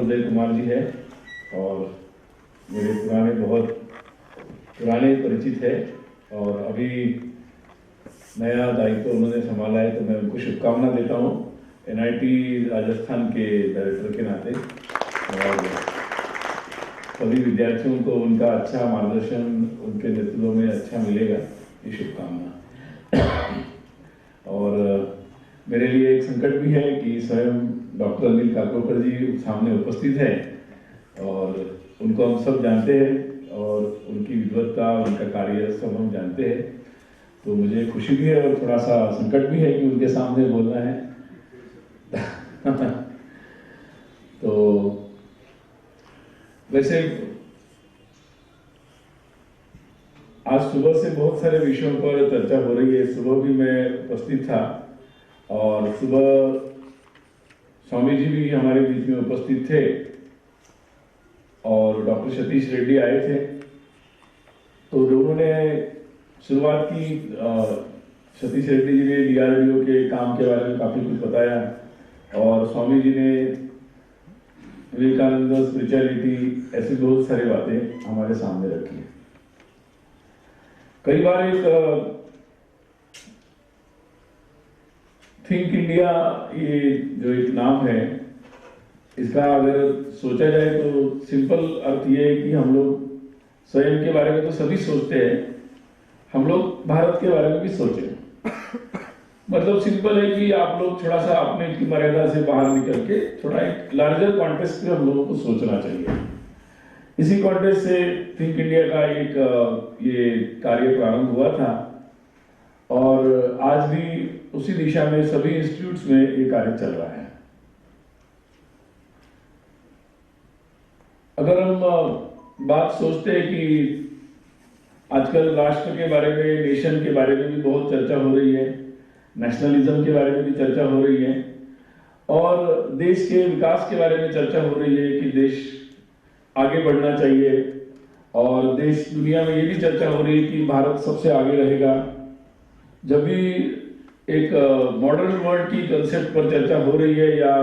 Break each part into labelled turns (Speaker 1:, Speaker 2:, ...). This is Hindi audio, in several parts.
Speaker 1: उदय कुमार जी है और मेरे बहुत पुराने परिचित है और अभी नया दायित्व उन्होंने संभाला है, तो मैं उनको शुभकामना देता हूँ एनआईटी राजस्थान के डायरेक्टर के नाते, और सभी विद्यार्थियों को उनका अच्छा मार्गदर्शन उनके नेतृत्व में अच्छा मिलेगा, ये शुभकामना। और मेरे लिए एक संकट भी है कि स्वयं डॉक्टर अनिल काकोडकर जी सामने उपस्थित हैं और उनको हम सब जानते हैं और उनकी विद्वत्ता, उनका कार्य सब हम जानते हैं, तो मुझे खुशी भी है और थोड़ा सा संकट भी है कि उनके सामने बोलना है। तो वैसे आज सुबह से बहुत सारे विषयों पर चर्चा हो रही है। सुबह भी मैं उपस्थित था और सुबह स्वामी जी भी हमारे बीच में उपस्थित थे और डॉक्टर सतीश रेड्डी आए थे, तो दोनों ने शुरुआत की। सतीश रेड्डी जी ने डीआरडीओ के काम के बारे में काफी कुछ बताया और स्वामी जी ने विवेकानंद स्पिरिचुअलिटी, ऐसी बहुत सारी बातें हमारे सामने रखी है। कई बार एक थिंक इंडिया, ये जो एक नाम है, इसका अगर सोचा जाए तो सिंपल अर्थ ये है कि हम लोग स्वयं के बारे में तो सभी सोचते हैं, हम लोग भारत के बारे में भी सोचें। मतलब सिंपल है कि आप लोग थोड़ा सा अपने की मर्यादा से बाहर निकल के थोड़ा एक लार्जर कॉन्टेक्स्ट में हम लोगों को सोचना चाहिए। इसी कॉन्टेक्स्ट से थिंक इंडिया का एक ये कार्य प्रारंभ हुआ था और आज भी उसी दिशा में सभी इंस्टीट्यूट्स में ये कार्य चल रहा है। अगर हम बात सोचते हैं कि आजकल राष्ट्र के बारे में, नेशन के बारे में भी बहुत चर्चा हो रही है, नेशनलिज्म के बारे में भी चर्चा हो रही है और देश के विकास के बारे में चर्चा हो रही है कि देश आगे बढ़ना चाहिए और देश दुनिया में ये भी चर्चा हो रही है कि भारत सबसे आगे रहेगा। जब भी एक मॉडर्न वर्ल्ड की कंसेप्ट पर चर्चा हो रही है या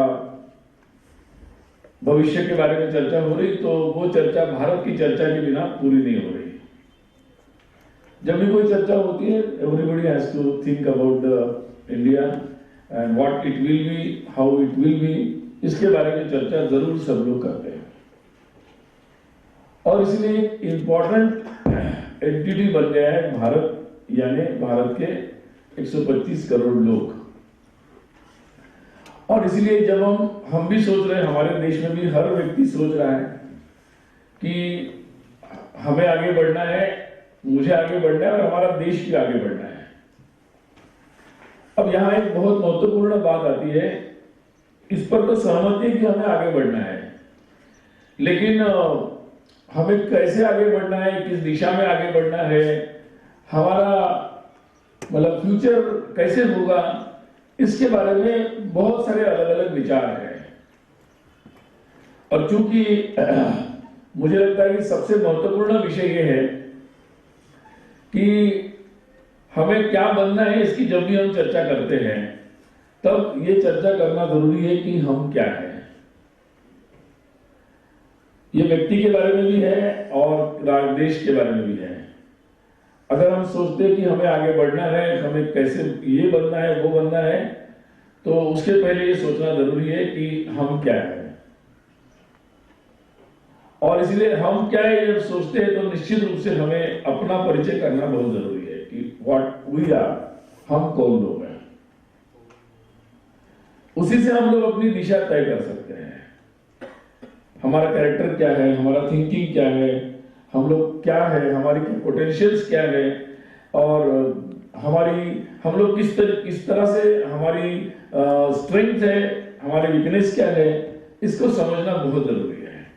Speaker 1: भविष्य के बारे में चर्चा हो रही, तो वो चर्चा भारत की चर्चा के बिना पूरी नहीं हो रही। जब भी कोई चर्चा होती है, everybody has to think about the India and what it will be, how it will be, इसके बारे में चर्चा जरूर सब लोग करते हैं। और इसलिए इंपॉर्टेंट एंटिटी बन गया है भारत, यानी भारत के 125 करोड़ लोग। और इसलिए जब हम भी सोच रहे हैं, हमारे देश में भी हर व्यक्ति सोच रहा है कि हमें आगे बढ़ना है, मुझे आगे बढ़ना है और हमारा देश भी आगे बढ़ना है। अब यहां एक बहुत महत्वपूर्ण बात आती है, इस पर तो सहमति है कि हमें आगे बढ़ना है, लेकिन हमें कैसे आगे बढ़ना है, किस दिशा में आगे बढ़ना है, हमारा मतलब फ्यूचर कैसे होगा, इसके बारे में बहुत सारे अलग अलग विचार हैं। और चूंकि मुझे लगता है कि सबसे महत्वपूर्ण विषय यह है कि हमें क्या बनना है, इसकी जब भी हम चर्चा करते हैं तब ये चर्चा करना जरूरी है कि हम क्या हैं। ये व्यक्ति के बारे में भी है और देश के बारे में भी है। अगर हम सोचते हैं कि हमें आगे बढ़ना है, हमें कैसे ये बनना है, वो बनना है, तो उसके पहले ये सोचना जरूरी है कि हम क्या हैं। और इसलिए हम क्या है जब सोचते हैं तो निश्चित रूप से हमें अपना परिचय करना बहुत जरूरी है कि व्हाट वी आर, हम कौन लोग हैं। उसी से हम लोग अपनी दिशा तय कर सकते हैं। हमारा कैरेक्टर क्या है, हमारा थिंकिंग क्या है, हम लोग क्या है, हमारी पोटेंशियल्स क्या है और हम लोग किस तरह से हमारी स्ट्रेंथ है, हमारी वीकनेस क्या है, इसको समझना बहुत जरूरी है।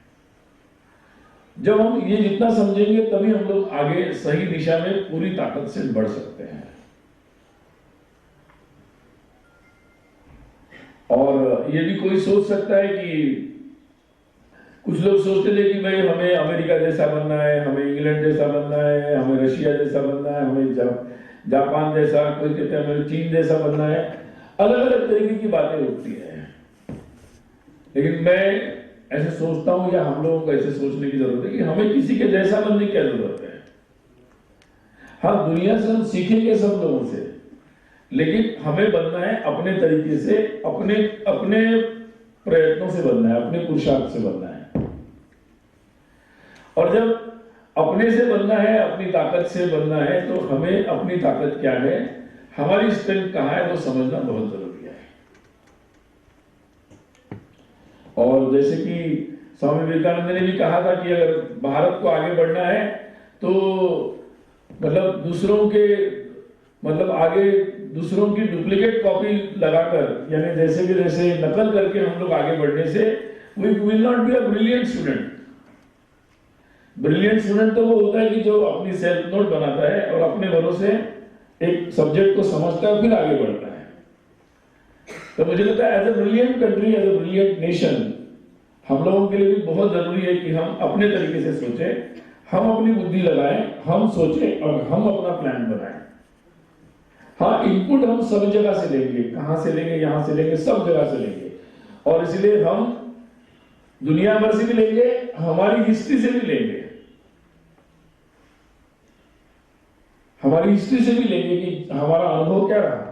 Speaker 1: जब हम ये जितना समझेंगे तभी हम लोग आगे सही दिशा में पूरी ताकत से बढ़ सकते हैं। और ये भी कोई सोच सकता है कि कुछ लोग सोचते थे कि भाई हमें अमेरिका जैसा बनना है, हमें इंग्लैंड जैसा बनना है, हमें रशिया जैसा बनना है, हमें जापान जैसा, कोई कहते हैं हमें चीन जैसा बनना है। अलग अलग तरीके की बातें उठती हैं, लेकिन मैं ऐसे सोचता हूं, या हम लोगों को ऐसे सोचने की जरूरत है कि हमें किसी के जैसा बनने की क्या जरूरत है। हाँ, दुनिया से हम सीखेंगे सब लोगों से, लेकिन हमें बनना है अपने तरीके से, अपने अपने प्रयत्नों से बनना है, अपने पुरुषार्थ से बनना है। और जब अपने से बनना है, अपनी ताकत से बनना है, तो हमें अपनी ताकत क्या है, हमारी स्ट्रेंथ कहाँ है, वो समझना बहुत जरूरी है। और जैसे कि स्वामी विवेकानंद ने भी कहा था कि अगर भारत को आगे बढ़ना है तो मतलब दूसरों के आगे दूसरों की डुप्लीकेट कॉपी लगाकर, यानी जैसे कि जैसे नकल करके हम लोग आगे बढ़ने से we will not be a brilliant student. Brilliant student तो वो होता है कि जो अपनी सेल्फ नोट बनाता है और अपने भरोसे एक सब्जेक्ट को समझता है फिर आगे बढ़ता है। तो मुझे लगता है as a brilliant country, as a brilliant nation, हम लोगों के लिए भी बहुत जरूरी है कि हम अपने तरीके से सोचें, हम अपनी बुद्धि लगाएं, हम सोचें और हम अपना प्लान बनाएं। हाँ, इनपुट हम सब जगह से लेंगे, कहां से लेंगे, यहां से लेंगे, सब जगह से लेंगे, और इसलिए हम दुनिया भर से भी लेंगे, हमारी हिस्ट्री से भी लेंगे, हमारी हिस्ट्री से भी लेंगे कि हमारा अनुभव क्या रहा,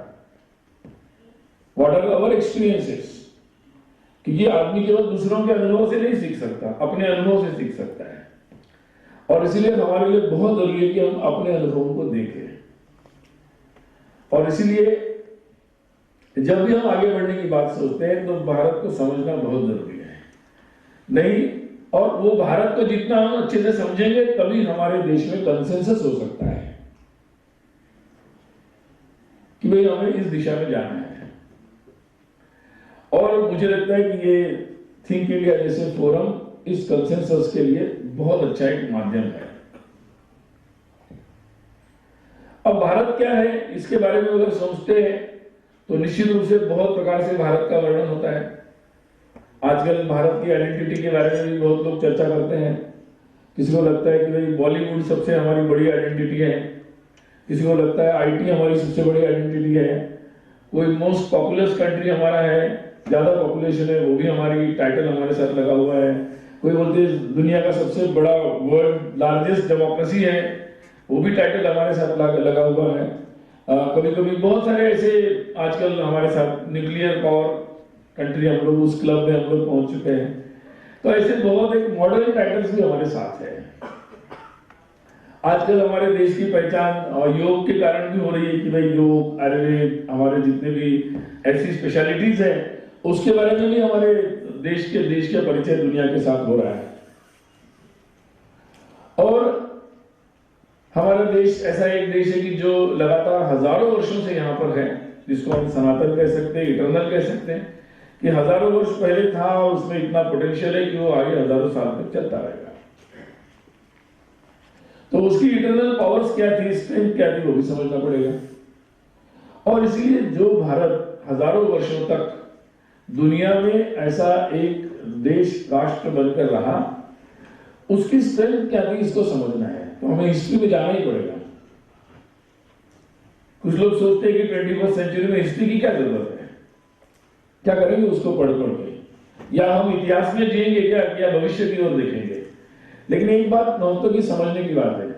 Speaker 1: व्हाट आर अवर एक्सपीरियंसेस। क्योंकि आदमी केवल दूसरों के अनुभव से नहीं सीख सकता, अपने अनुभव से सीख सकता है। और इसलिए हमारे लिए बहुत जरूरी है कि हम अपने अनुभवों को देखें। और इसलिए जब भी हम आगे बढ़ने की बात सोचते हैं तो भारत को समझना बहुत जरूरी है। नहीं, और वो भारत को जितना हम अच्छे से समझेंगे तभी हमारे देश में कंसेंसस हो सकता है कि भाई हमें इस दिशा में जाना है। और मुझे लगता है कि ये थिंक इंडिया जैसे फोरम इस कंसेंसस के लिए बहुत अच्छा एक माध्यम है। अब भारत क्या है, इसके बारे में अगर सोचते हैं तो निश्चित रूप से बहुत प्रकार से भारत का वर्णन होता है। आजकल भारत की आइडेंटिटी के बारे में भी बहुत लोग चर्चा करते हैं। किसी को लगता है कि भाई बॉलीवुड सबसे हमारी बड़ी आइडेंटिटी है, किसी को लगता है आईटी हमारी सबसे बड़ी आइडेंटिटी है, कोई मोस्ट पॉपुलस कंट्री हमारा है, ज्यादा पॉपुलेशन है, वो भी हमारी टाइटल हमारे साथ लगा हुआ है। कोई बोलते हैं दुनिया का सबसे बड़ा वर्ल्ड लार्जेस्ट डेमोक्रेसी है, वो भी टाइटल हमारे साथ लगा हुआ है। कभी कभी बहुत सारे ऐसे आजकल हमारे साथ न्यूक्लियर पावर कंट्री, हम लोग उस क्लब में हम लोग पहुंच चुके हैं। तो ऐसे बहुत एक मॉडर्न टाइटल्स भी हमारे साथ है। आजकल हमारे देश की पहचान योग के कारण भी हो रही है कि भाई योग, आयुर्वेद, हमारे जितने भी ऐसी स्पेशलिटीज है उसके बारे में भी हमारे देश के परिचय दुनिया के साथ हो रहा है। और हमारा देश ऐसा एक देश है कि जो लगातार हजारों वर्षों से यहाँ पर है, जिसको हम सनातन कह सकते हैं, इटर्नल कह सकते हैं, कि हजारों वर्ष पहले था और उसमें इतना पोटेंशियल है कि वो आगे हजारों साल तक चलता रहेगा। तो उसकी इंटरनल पावर्स क्या थी, स्ट्रेंथ क्या थी, वो भी समझना पड़ेगा। और इसलिए जो भारत हजारों वर्षों तक दुनिया में ऐसा एक देश राष्ट्र बनकर रहा, उसकी स्ट्रेंथ क्या थी, इसको समझना है तो हमें हिस्ट्री में जाना ही पड़ेगा। कुछ लोग सोचते हैं कि 21वीं सेंचुरी में हिस्ट्री की क्या जरूरत है, क्या करेंगे उसको पढ़ के, या हम इतिहास में जिएंगे क्या, या भविष्य की ओर देखेंगे। लेकिन एक बात नौतों की समझने की बात है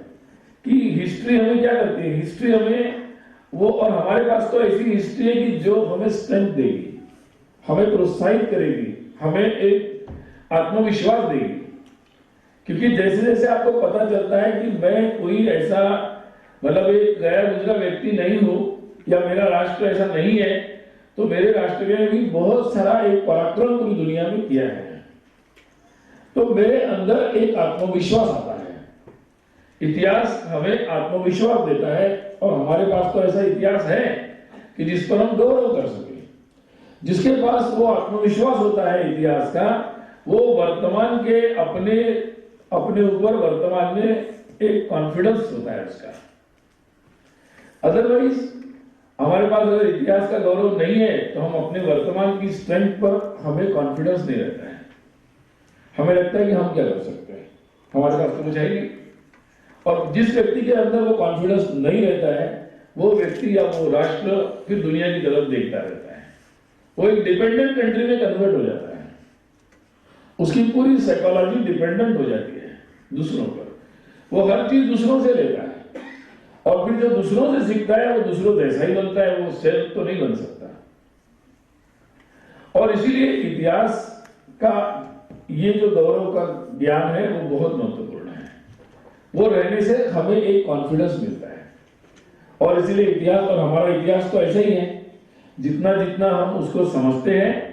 Speaker 1: कि हिस्ट्री हमें क्या करती है, हिस्ट्री हमें वो, और हमारे पास तो ऐसी हिस्ट्री है कि जो हमें स्ट्रेंथ देगी, हमें प्रोत्साहित करेगी, हमें एक आत्मविश्वास देगी। क्योंकि जैसे जैसे आपको पता चलता है कि मैं कोई ऐसा एक गया गुजरा व्यक्ति नहीं हूं, या मेरा राष्ट्र ऐसा नहीं है, तो मेरे राष्ट्र ने भी बहुत सारा एक पराक्रम पूरी दुनिया में किया है, तो मेरे अंदर एक आत्मविश्वास आता है। इतिहास हमें आत्मविश्वास देता है, और हमारे पास तो ऐसा इतिहास है कि जिस पर हम गौरव कर सके। जिसके पास वो आत्मविश्वास होता है इतिहास का, वो वर्तमान के अपने ऊपर वर्तमान में एक कॉन्फिडेंस होता है उसका। अदरवाइज हमारे पास अगर इतिहास का गौरव नहीं है तो हम अपने वर्तमान की स्ट्रेंथ पर हमें कॉन्फिडेंस नहीं रहता है। हमें लगता है कि हम क्या कर सकते हैं, हमारे पास तो कुछ है नहीं। और जिस व्यक्ति के अंदर वो कॉन्फिडेंस नहीं रहता है, वो व्यक्ति या वो राष्ट्र फिर दुनिया की तरफ देखता रहता है, वो एक डिपेंडेंट कंट्री में कन्वर्ट हो जाता है। उसकी पूरी साइकोलॉजी डिपेंडेंट हो जाती है दूसरों पर। वो हर चीज दूसरों से लेता है और फिर जो दूसरों से सीखता है वो दूसरों जैसा ही बनता है, वो सेल्फ तो नहीं बन सकता। और इसीलिए इतिहास का ये जो गौरव का ज्ञान है वो बहुत महत्वपूर्ण है। वो रहने से हमें एक कॉन्फिडेंस मिलता है। और इसीलिए इतिहास, और हमारा इतिहास तो ऐसा ही है, जितना जितना हम उसको समझते हैं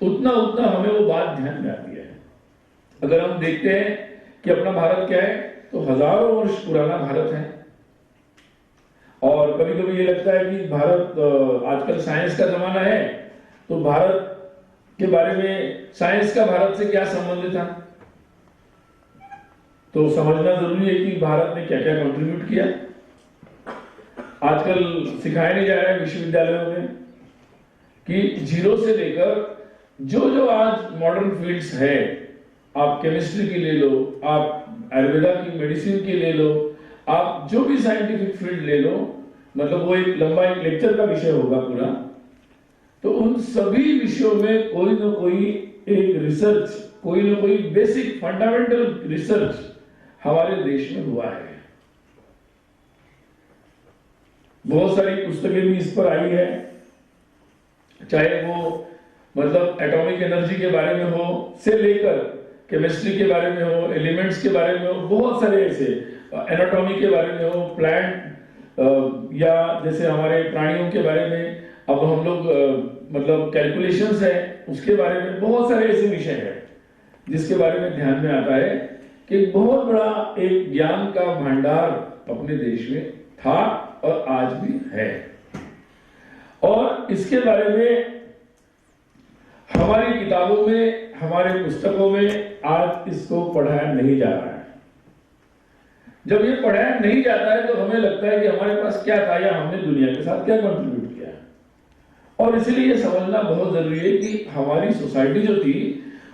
Speaker 1: उतना उतना हमें वो बात ध्यान में आती है। अगर हम देखते हैं कि अपना भारत क्या है, तो हजारों वर्ष पुराना भारत है। और कभी कभी ये लगता है कि भारत, आजकल साइंस का जमाना है, तो भारत के बारे में, साइंस का भारत से क्या संबंध था, तो समझना जरूरी है कि भारत ने क्या क्या कंट्रीब्यूट किया। आजकल सिखाया नहीं जा रहा है विश्वविद्यालयों में कि जीरो से लेकर जो जो आज मॉडर्न फील्ड्स है, आप केमिस्ट्री की ले लो, आप आयुर्वेदा की, मेडिसिन की ले लो, आप जो भी साइंटिफिक फील्ड ले लो, मतलब वो एक लंबा एक लेक्चर का विषय होगा पूरा। तो उन सभी विषयों में कोई ना कोई एक रिसर्च, कोई ना कोई बेसिक फंडामेंटल रिसर्च हमारे देश में हुआ है। बहुत सारी पुस्तकें भी इस पर आई है, चाहे वो मतलब एटॉमिक एनर्जी के बारे में हो से लेकर केमिस्ट्री के बारे में हो, एलिमेंट्स के बारे में हो, बहुत सारे ऐसे, एनाटॉमी के बारे में हो, प्लांट या जैसे हमारे प्राणियों के बारे में, अब हम लोग मतलब कैलकुलेशंस है उसके बारे में, बहुत सारे ऐसे विषय हैं जिसके बारे में ध्यान में आता है कि बहुत बड़ा एक ज्ञान का भंडार अपने देश में था और आज भी है। और इसके बारे में हमारी किताबों में, हमारे पुस्तकों में आज इसको पढ़ाया नहीं जा रहा है। जब ये पढ़ाया नहीं जाता है तो हमें लगता है कि हमारे पास क्या था या हमने दुनिया के साथ क्या कंट्रीब्यूट किया। और इसलिए ये समझना बहुत जरूरी है कि हमारी सोसाइटी जो थी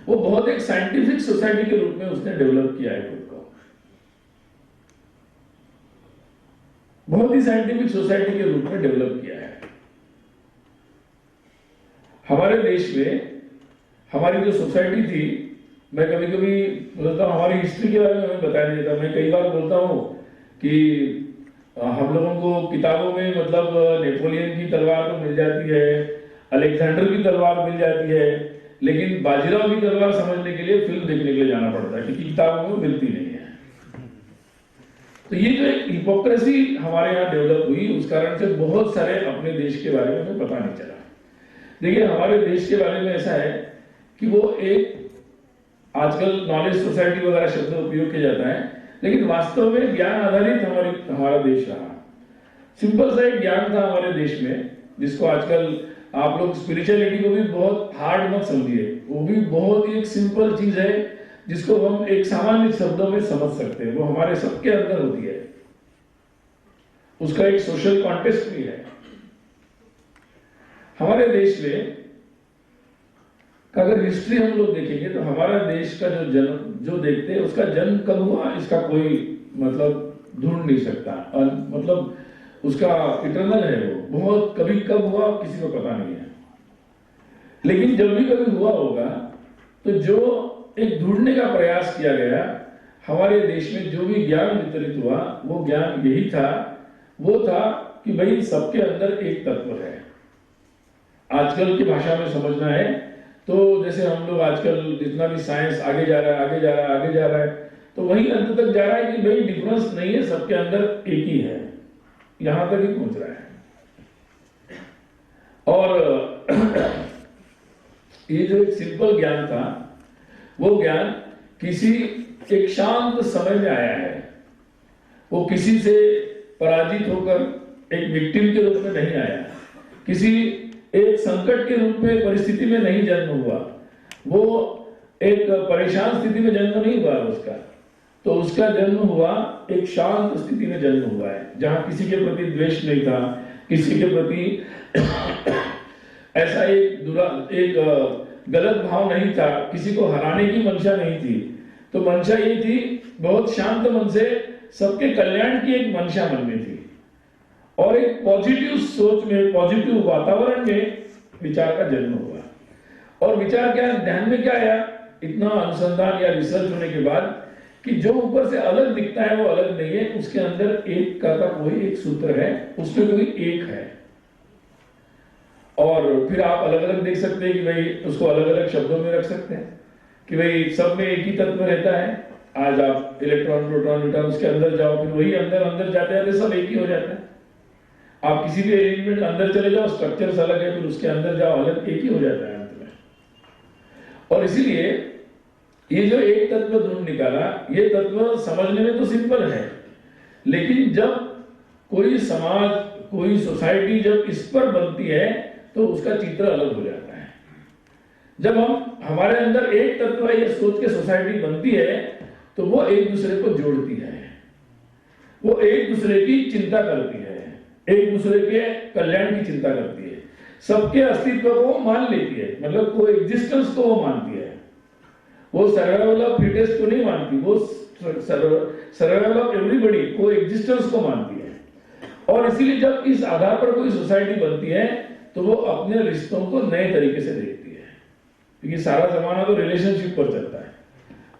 Speaker 1: वो बहुत एक साइंटिफिक सोसाइटी के रूप में उसने डेवलप किया है खुद को, बहुत ही साइंटिफिक सोसाइटी के रूप में डेवलप किया है। हमारे देश में हमारी जो सोसाइटी थी, मैं कभी कभी बोलता हूँ, हमारी हिस्ट्री के बारे में हमें बताया नहीं जाता। मैं कई बार बोलता हूँ कि हम लोगों को किताबों में मतलब नेपोलियन की तलवार तो मिल जाती है, अलेक्जेंडर की तलवार मिल जाती है, लेकिन बाजीराव की तलवार समझने के लिए फिल्म देखने के लिए जाना पड़ता है, क्योंकि किताबों में मिलती नहीं है। तो ये जो एक हिपोक्रेसी हमारे यहाँ डेवलप हुई, उस कारण से बहुत सारे अपने देश के बारे में हमें पता नहीं चला। देखिए, हमारे देश के बारे में ऐसा है कि वो एक, आजकल नॉलेज सोसाइटी वगैरह शब्द उपयोग किया जाता है, लेकिन वास्तव में ज्ञान आधारित हमारा देश रहा। सिंपल सा एक ज्ञान था हमारे देश में, जिसको आजकल आप लोग स्पिरिचुअलिटी को भी बहुत हार्ड मत समझिए, वो भी बहुत ही एक सिंपल चीज है जिसको हम एक सामान्य शब्दों में समझ सकते हैं। वो हमारे सबके अंदर होती है, उसका एक सोशल कॉन्टेक्स्ट भी है। हमारे देश में अगर हिस्ट्री हम लोग देखेंगे तो हमारा देश का जो जन्म जो देखते हैं, उसका जन्म कब हुआ इसका कोई मतलब ढूंढ नहीं सकता, और मतलब उसका इटरनल है, वो बहुत कभी कब हुआ किसी को पता नहीं है। लेकिन जब भी कभी हुआ होगा तो जो एक ढूंढने का प्रयास किया गया, हमारे देश में जो भी ज्ञान वितरित हुआ वो ज्ञान यही था, वो था कि भाई सबके अंदर एक तत्व है। आजकल की भाषा में समझना है तो जैसे हम लोग आजकल जितना भी साइंस आगे जा रहा है, तो वही अंत तक जा रहा है कि भाई डिफरेंस नहीं है, सबके अंदर एक ही है, यहां तक ही पहुंच रहा है। और ये जो एक सिंपल ज्ञान था, वो ज्ञान किसी एक शांत समय में आया है। वो किसी से पराजित होकर एक विक्टिम के रूप में नहीं आया, किसी एक संकट के रूप में परिस्थिति में नहीं जन्म हुआ, वो एक परेशान स्थिति में जन्म नहीं हुआ उसका, तो उसका जन्म हुआ एक शांत स्थिति में जन्म हुआ है, जहां किसी के प्रति द्वेष नहीं था, किसी के प्रति ऐसा एक गलत भाव नहीं था, किसी को हराने की मंशा नहीं थी। तो मंशा ये थी, बहुत शांत मन से सबके कल्याण की एक मंशा मन में थी, और एक पॉजिटिव सोच में, पॉजिटिव वातावरण में विचार का जन्म हुआ। और विचार क्या, ध्यान में क्या आया इतना अनुसंधान या रिसर्च होने के बाद कि जो ऊपर से अलग दिखता है वो अलग नहीं है, उसके अंदर एक का कोई एक सूत्र है, उसमें कोई एक है। और फिर आप अलग अलग देख सकते हैं कि भाई उसको अलग अलग शब्दों में रख सकते हैं कि भाई सब में एक ही तत्व रहता है। आज आप इलेक्ट्रॉन प्रोटॉन न्यूट्रॉन उसके अंदर जाओ, फिर वही अंदर अंदर जाते जाते सब एक ही हो जाता है। आप किसी भी एलिमेंट अंदर चले जाओ, स्ट्रक्चर्स अलग है, फिर उसके अंदर जाओ अलग, एक ही हो जाता है अंत में। और इसीलिए ये जो एक तत्व ढूंढ निकाला, ये तत्व समझने में तो सिंपल है, लेकिन जब कोई समाज कोई सोसाइटी जब इस पर बनती है तो उसका चित्र अलग हो जाता है। जब हमारे अंदर एक तत्व ये सोच के सोसाइटी बनती है तो वो एक दूसरे को जोड़ती है, वो एक दूसरे की चिंता करती है, एक दूसरे के कल्याण की चिंता करती है, सबके अस्तित्व को मान लेती है, मतलब को एग्जिस्टेंस को वो मानती है। वो सर्वाइवल ऑफ फिटेस्ट को नहीं मानती, वो सर्वाइवल ऑफ एवरीबॉडी को एग्जिस्टेंस को मानती है। और इसीलिए जब इस आधार पर कोई सोसाइटी बनती है तो वो अपने रिश्तों को नए तरीके से देखती है, क्योंकि सारा जमाना तो रिलेशनशिप पर चलता है।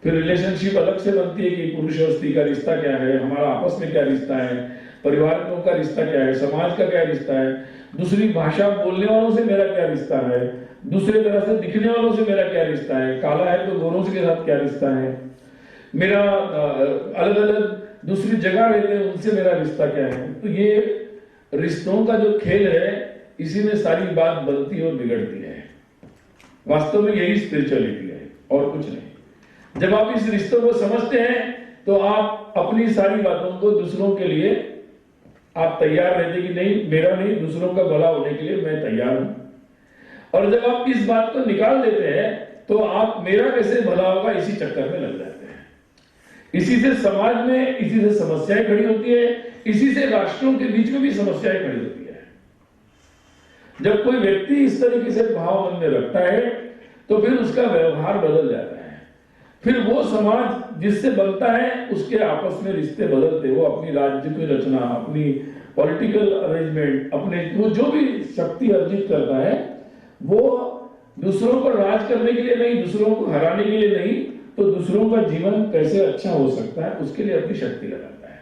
Speaker 1: फिर रिलेशनशिप अलग से बनती है कि पुरुष और स्त्री का रिश्ता क्या है, हमारा आपस में क्या रिश्ता है, परिवारों का रिश्ता क्या है, समाज का क्या रिश्ता है, दूसरी भाषा बोलने वालों से मेरा क्या रिश्ता है, दूसरे तरह से दिखने वालों से मेरा क्या रिश्ता है, काला है तो गोरों के साथ क्या रिश्ता है, मेरा अलग अलग दूसरी जगह रहते हैं उनसे मेरा रिश्ता क्या है। तो ये रिश्तों का जो खेल है, इसी में सारी बात बनती और बिगड़ती है। वास्तव में यही स्पिरिचुअलिटी है और कुछ नहीं। जब आप इस रिश्तों को समझते हैं तो आप अपनी सारी बातों को दूसरों के लिए आप तैयार रहते कि नहीं, मेरा नहीं, दूसरों का भला होने के लिए मैं तैयार हूं। और जब आप इस बात को निकाल देते हैं तो आप मेरा कैसे भला होगा इसी चक्कर में लग जाते हैं। इसी से समाज में इसी से समस्याएं खड़ी होती है, इसी से राष्ट्रों के बीच में भी समस्याएं खड़ी होती है। जब कोई व्यक्ति इस तरीके से भाव मन में रखता है तो फिर उसका व्यवहार बदल जाता है, फिर वो समाज जिससे बनता है उसके आपस में रिश्ते बदलते, वो अपनी राज्य की रचना, अपनी पॉलिटिकल अरेंजमेंट, अपने वो जो भी शक्ति अर्जित करता है वो दूसरों पर राज करने के लिए नहीं, दूसरों को हराने के लिए नहीं, तो दूसरों का जीवन कैसे अच्छा हो सकता है उसके लिए अपनी शक्ति लगाता है।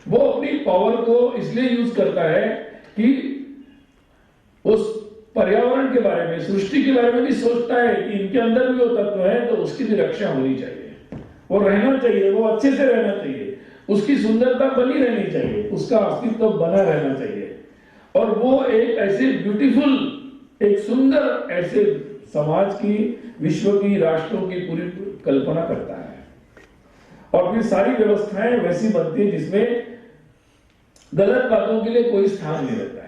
Speaker 1: वो अपनी पावर को इसलिए यूज करता है कि उस पर्यावरण के बारे में, सृष्टि के बारे में भी सोचता है कि इनके अंदर भी वो तत्व है तो उसकी भी रक्षा होनी चाहिए, वो रहना चाहिए, वो अच्छे से रहना चाहिए, उसकी सुंदरता बनी रहनी चाहिए, उसका अस्तित्व बना रहना चाहिए। और वो एक ऐसे ब्यूटीफुल, एक सुंदर ऐसे समाज की, विश्व की, राष्ट्रों की पूरी कल्पना करता है। और फिर सारी व्यवस्थाएं वैसी बनती है जिसमें गलत बातों के लिए कोई स्थान नहीं रहता है।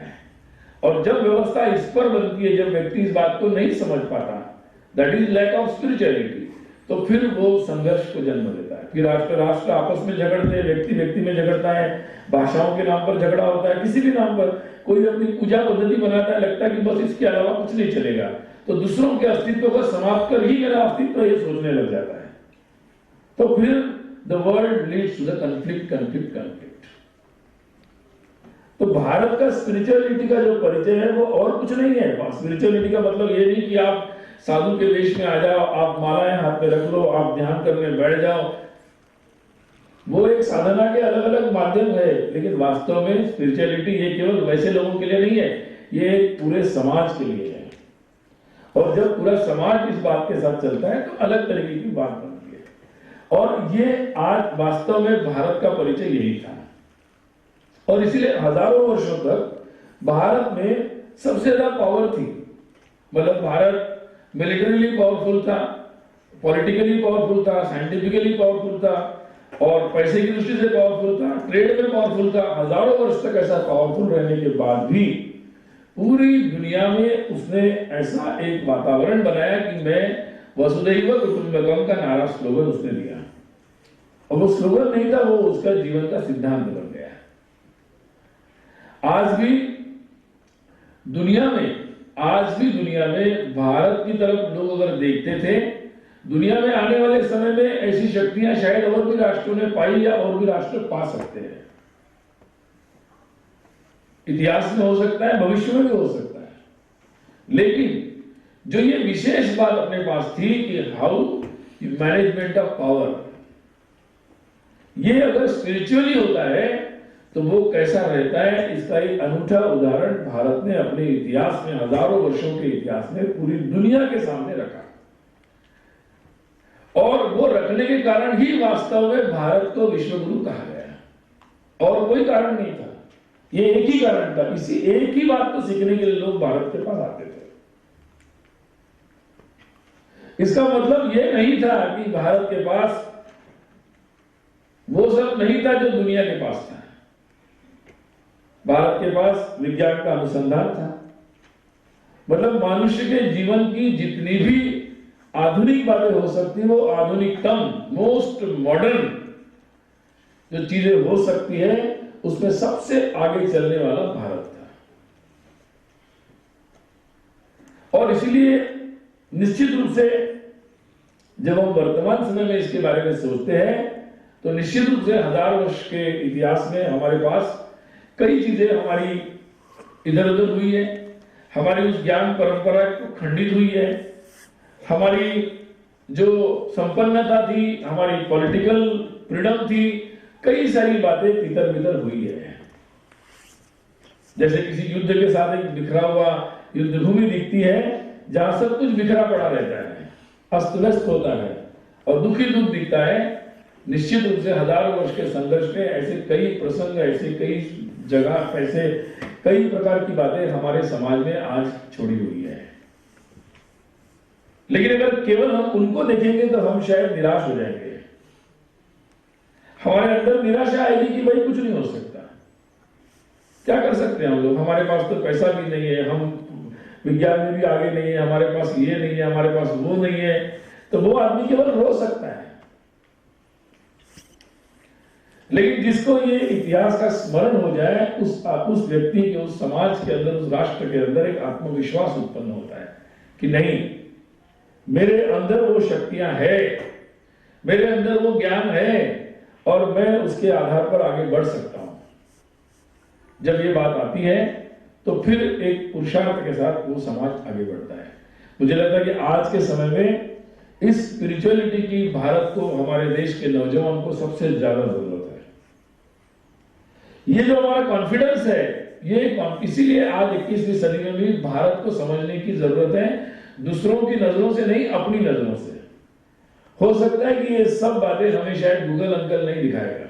Speaker 1: और जब व्यवस्था इस पर बनती है, जब व्यक्ति इस बात को नहीं समझ पाता, that is lack of spirituality, तो फिर वो संघर्ष को जन्म देता है। फिर राष्ट्र आपस में झगड़ते हैं, व्यक्ति व्यक्ति में झगड़ता है, भाषाओं के नाम पर झगड़ा होता है, किसी भी नाम पर कोई अपनी पूजा पद्धति बनाता है, लगता है कि बस इसके अलावा कुछ नहीं चलेगा, तो दूसरों के अस्तित्व को समाप्त कर ही मेरा अस्तित्व ये सोचने लग जाता है। तो फिर the world leads to the conflict. तो भारत का स्पिरिचुअलिटी का जो परिचय है वो और कुछ नहीं है। स्पिरिचुअलिटी का मतलब ये नहीं कि आप साधु के वेश में आ जाओ, आप मालाएं हाथ में रख लो, आप ध्यान करने बैठ जाओ, वो एक साधना के अलग अलग माध्यम है। लेकिन वास्तव में स्पिरिचुअलिटी ये केवल वैसे लोगों के लिए नहीं है, ये पूरे समाज के लिए है। और जब पूरा समाज इस बात के साथ चलता है तो अलग तरीके की बात बनती है। और ये आज वास्तव में भारत का परिचय यही था। और इसीलिए हजारों वर्षों तक भारत में सबसे ज्यादा पावर थी। मतलब भारत मिलिटरीली पावरफुल था, पॉलिटिकली पावरफुल था, साइंटिफिकली पावरफुल था, और पैसे की दृष्टि से पावरफुल था, ट्रेड में पावरफुल था। हजारों वर्ष तक ऐसा पावरफुल रहने के बाद भी पूरी दुनिया में उसने ऐसा एक वातावरण बनाया कि मैं वसुधैव कुटुंबकम का नारा स्लोगन उसने दिया। और वो स्लोगन नहीं था, वो उसका जीवन का सिद्धांत बन गया। आज भी दुनिया में भारत की तरफ लोग अगर देखते थे, दुनिया में आने वाले समय में ऐसी शक्तियां शायद और भी राष्ट्रों ने पाई या और भी राष्ट्र पा सकते हैं। इतिहास में हो सकता है, भविष्य में भी हो सकता है। लेकिन जो ये विशेष बात अपने पास थी कि हाउ मैनेजमेंट ऑफ पावर, ये अगर स्पिरिचुअली होता है तो वो कैसा रहता है, इसका एक अनूठा उदाहरण भारत ने अपने इतिहास में, हजारों वर्षों के इतिहास में पूरी दुनिया के सामने रखा। और वो रखने के कारण ही वास्तव में भारत को विश्व गुरु कहा गया, और कोई कारण नहीं था। ये एक ही कारण था, इसी एक ही बात को सीखने के लिए लोग भारत के पास आते थे। इसका मतलब ये नहीं था कि भारत के पास वो सब नहीं था जो दुनिया के पास था। भारत के पास विज्ञान का अनुसंधान था, मतलब मनुष्य के जीवन की जितनी भी आधुनिक बातें हो सकती है, वो आधुनिकतम, मोस्ट मॉडर्न जो चीजें हो सकती है, उसमें सबसे आगे चलने वाला भारत था। और इसलिए निश्चित रूप से जब हम वर्तमान समय में इसके बारे में सोचते हैं तो निश्चित रूप से हजार वर्ष के इतिहास में हमारे पास कई चीजें हमारी इधर उधर हुई है, हमारी उस ज्ञान परंपरा को खंडित हुई है, हमारी जो संपन्नता थी, हमारी पॉलिटिकल फ्रीडम थी, कई सारी बातें तितर बितर हुई है। जैसे किसी युद्ध के साथ एक बिखरा हुआ युद्ध भूमि दिखती है जहां सब कुछ बिखरा पड़ा रहता है, अस्त व्यस्त होता है और दुखी दुख दिखता है। निश्चित रूप से हजारों वर्ष के संघर्ष में ऐसे कई प्रसंग, ऐसे कई जगह, ऐसे कई प्रकार की बातें हमारे समाज में आज छोड़ी हुई है। लेकिन अगर केवल हम उनको देखेंगे तो हम शायद निराश हो जाएंगे। हमारे अंदर निराशा आएगी कि भाई कुछ नहीं हो सकता, क्या कर सकते हैं हम लोग, हमारे पास तो पैसा भी नहीं है, हम विज्ञान में भी आगे नहीं है, हमारे पास ये नहीं है, हमारे पास वो नहीं है। तो वो आदमी केवल रो सकता है। लेकिन जिसको ये इतिहास का स्मरण हो जाए, उस व्यक्ति के, उस समाज के अंदर, उस राष्ट्र के अंदर एक आत्मविश्वास उत्पन्न होता है कि नहीं, मेरे अंदर वो शक्तियां है, मेरे अंदर वो ज्ञान है और मैं उसके आधार पर आगे बढ़ सकता हूं। जब ये बात आती है तो फिर एक पुरुषार्थ के साथ वो समाज आगे बढ़ता है। मुझे लगता है कि आज के समय में इस स्पिरिचुअलिटी की भारत को, हमारे देश के नौजवान को सबसे ज्यादा जरूरत है। ये जो हमारा कॉन्फिडेंस है, ये इसीलिए आज 21वीं सदी में भी भारत को समझने की जरूरत है, दूसरों की नजरों से नहीं, अपनी नजरों से। हो सकता है कि ये सब बातें हमें शायद गूगल अंकल नहीं दिखाएगा,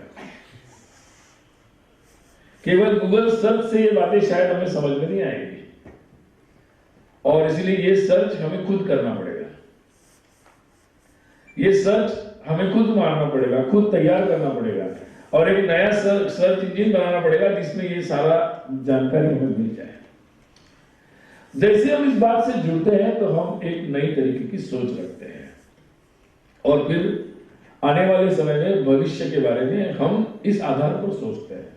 Speaker 1: केवल गूगल सर्च से ये बातें शायद हमें समझ में नहीं आएगी, और इसलिए ये सर्च हमें खुद करना पड़ेगा, ये सर्च हमें खुद मारना पड़ेगा, खुद तैयार करना पड़ेगा, और एक नया सर्च इंजन बनाना पड़ेगा जिसमें ये सारा जानकारी हमें मिल जाए। जैसे हम इस बात से जुड़ते हैं तो हम एक नई तरीके की सोच रखते हैं, और फिर आने वाले समय में भविष्य के बारे में हम इस आधार पर सोचते हैं।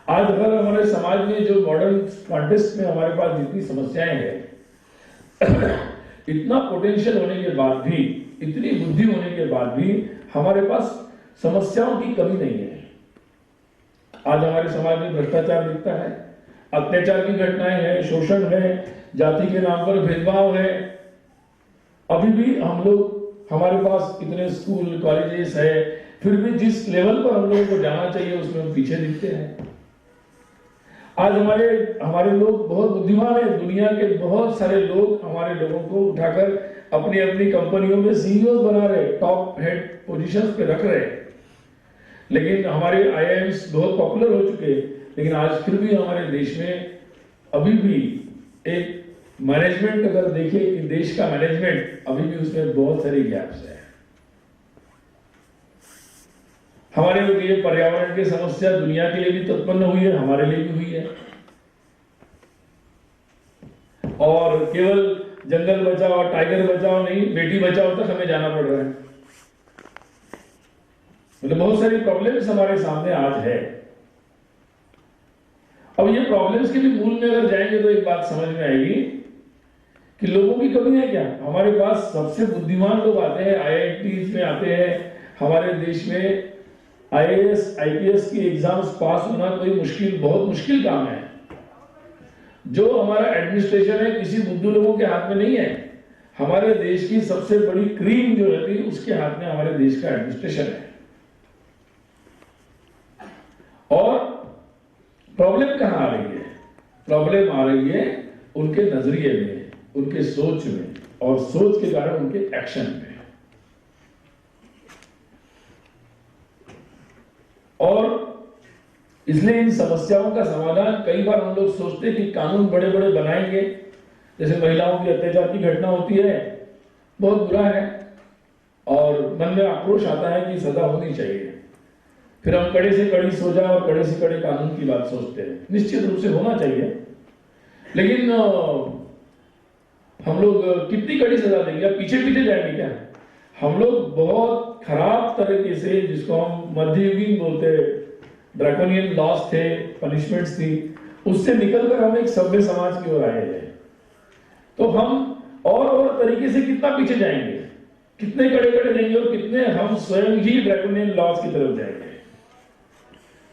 Speaker 1: आज अगर हमारे समाज में जो मॉडर्न कॉन्टेक्स्ट में हमारे पास जितनी समस्याएं हैं, इतना पोटेंशियल होने के बाद भी, इतनी बुद्धि होने के बाद भी हमारे पास समस्याओं की कमी नहीं है। आज हमारे समाज में भ्रष्टाचार दिखता है, अत्याचार की घटनाएं हैं, शोषण है, जाति के नाम पर भेदभाव है। अभी भी हम लोग, हमारे पास इतने स्कूल कॉलेजेस है, फिर भी जिस लेवल पर हम लोगों को जाना चाहिए उसमें हम पीछे दिखते हैं। आज हमारे लोग बहुत बुद्धिमान है, दुनिया के बहुत सारे लोग हमारे लोगों को उठाकर अपनी अपनी कंपनियों में सीईओ बना रहे, टॉप हेड पोजीशंस पे रख रहे। लेकिन हमारे आईआईएम्स बहुत पॉपुलर हो चुके, लेकिन आज फिर भी हमारे देश में अभी भी एक मैनेजमेंट, अगर देखें कि देश का मैनेजमेंट, अभी भी उसमें बहुत सारी गैप्स है। हमारे लिए पर्यावरण की समस्या दुनिया के लिए भी उत्पन्न हुई है, हमारे लिए भी हुई है, और केवल जंगल बचाओ, टाइगर बचाओ नहीं, बेटी बचाओ तक हमें जाना पड़ रहा है। मतलब बहुत सारी प्रॉब्लम्स हमारे सामने आज है। अब ये प्रॉब्लम्स के भी मूल में अगर जाएंगे तो एक बात समझ में आएगी कि लोगों की कमी है क्या। हमारे पास सबसे बुद्धिमान लोग आते हैं, आईआईटीज में आते हैं। हमारे देश में आईएएस आईपीएस की एग्जाम्स पास होना कोई बहुत मुश्किल काम है। जो हमारा एडमिनिस्ट्रेशन है किसी बुद्धू लोगों के हाथ में नहीं है। हमारे देश की सबसे बड़ी क्रीम जो रहती है उसके हाथ में हमारे देश का एडमिनिस्ट्रेशन है। और प्रॉब्लम कहां आ रही है? प्रॉब्लम आ रही है उनके नजरिए में, उनके सोच में, और सोच के कारण उनके एक्शन में। और इसलिए इन समस्याओं का समाधान कई बार हम लोग सोचते हैं कि कानून बड़े बड़े बनाएंगे, जैसे महिलाओं की अत्याचार की घटना होती है, बहुत बुरा है और मन में आक्रोश आता है कि सजा होनी चाहिए। फिर हम कड़े से कड़ी सजा और कड़े से कड़े कानून की बात सोचते हैं। निश्चित रूप से होना चाहिए, लेकिन हम लोग कितनी कड़ी सजा देंगे? या पीछे पीछे जाएंगे क्या? हम लोग बहुत खराब तरीके से, जिसको हम मध्ययुगीन बोलते हैं, ड्रैकोनियन लॉस थे, पनिशमेंट्स थी, उससे निकलकर हम एक सभ्य समाज की ओर आए हैं। तो हम और तरीके से कितना पीछे जाएंगे, कितने कड़े कड़े देंगे और कितने हम स्वयं ही ड्रैकोनियन लॉस की तरफ जाएंगे।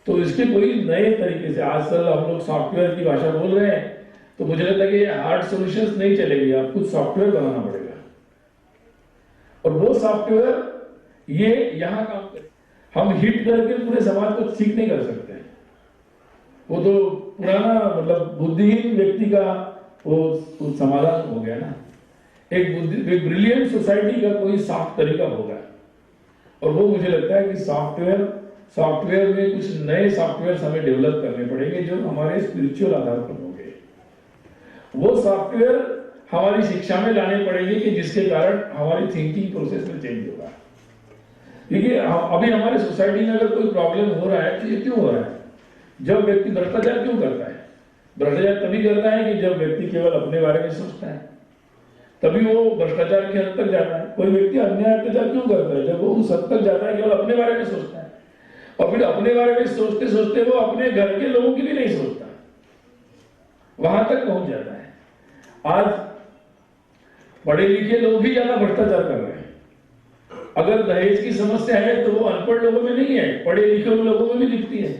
Speaker 1: तो इसके कोई नए तरीके से, आजकल हम लोग सॉफ्टवेयर की भाषा बोल रहे हैं, तो मुझे लगता है कि हार्ड सॉल्यूशंस नहीं चलेगी, आप कुछ सॉफ्टवेयर बनाना पड़ेगा और वो सॉफ्टवेयर ये यहां काम करे। हम हिट करके पूरे समाज को ठीक नहीं कर सकते। वो तो पुराना मतलब बुद्धिहीन व्यक्ति का वो समाधान हो गया ना। एक ब्रिलियंट सोसाइटी का कोई साफ तरीका होगा, और वो मुझे लगता है कि सॉफ्टवेयर में कुछ नए सॉफ्टवेयर हमें डेवलप करने पड़ेंगे जो हमारे स्पिरिचुअल आधार पर होंगे। वो सॉफ्टवेयर हमारी शिक्षा में लाने पड़ेंगे कि जिसके कारण हमारी थिंकिंग प्रोसेस में चेंज होगा। देखिए अभी हमारे सोसाइटी में अगर कोई प्रॉब्लम हो रहा है तो ये क्यों हो रहा है? जब व्यक्ति भ्रष्टाचार क्यों करता है? भ्रष्टाचार तभी करता है कि जब व्यक्ति केवल अपने बारे में सोचता है, तभी वो भ्रष्टाचार के हद तक जाता है। कोई व्यक्ति अन्याय अत्याचार क्यों करता है? जब वो उस हद तक जाता है केवल अपने बारे में सोचता है, और फिर अपने बारे में सोचते सोचते वो अपने घर के लोगों की भी नहीं सोचता, वहां तक पहुंच जाता है। आज पढ़े लिखे लोग भी ज्यादा भ्रष्टाचार कर रहे हैं। अगर दहेज की समस्या है तो वो अनपढ़ लोगों में नहीं है, पढ़े लिखे लोगों में भी दिखती है।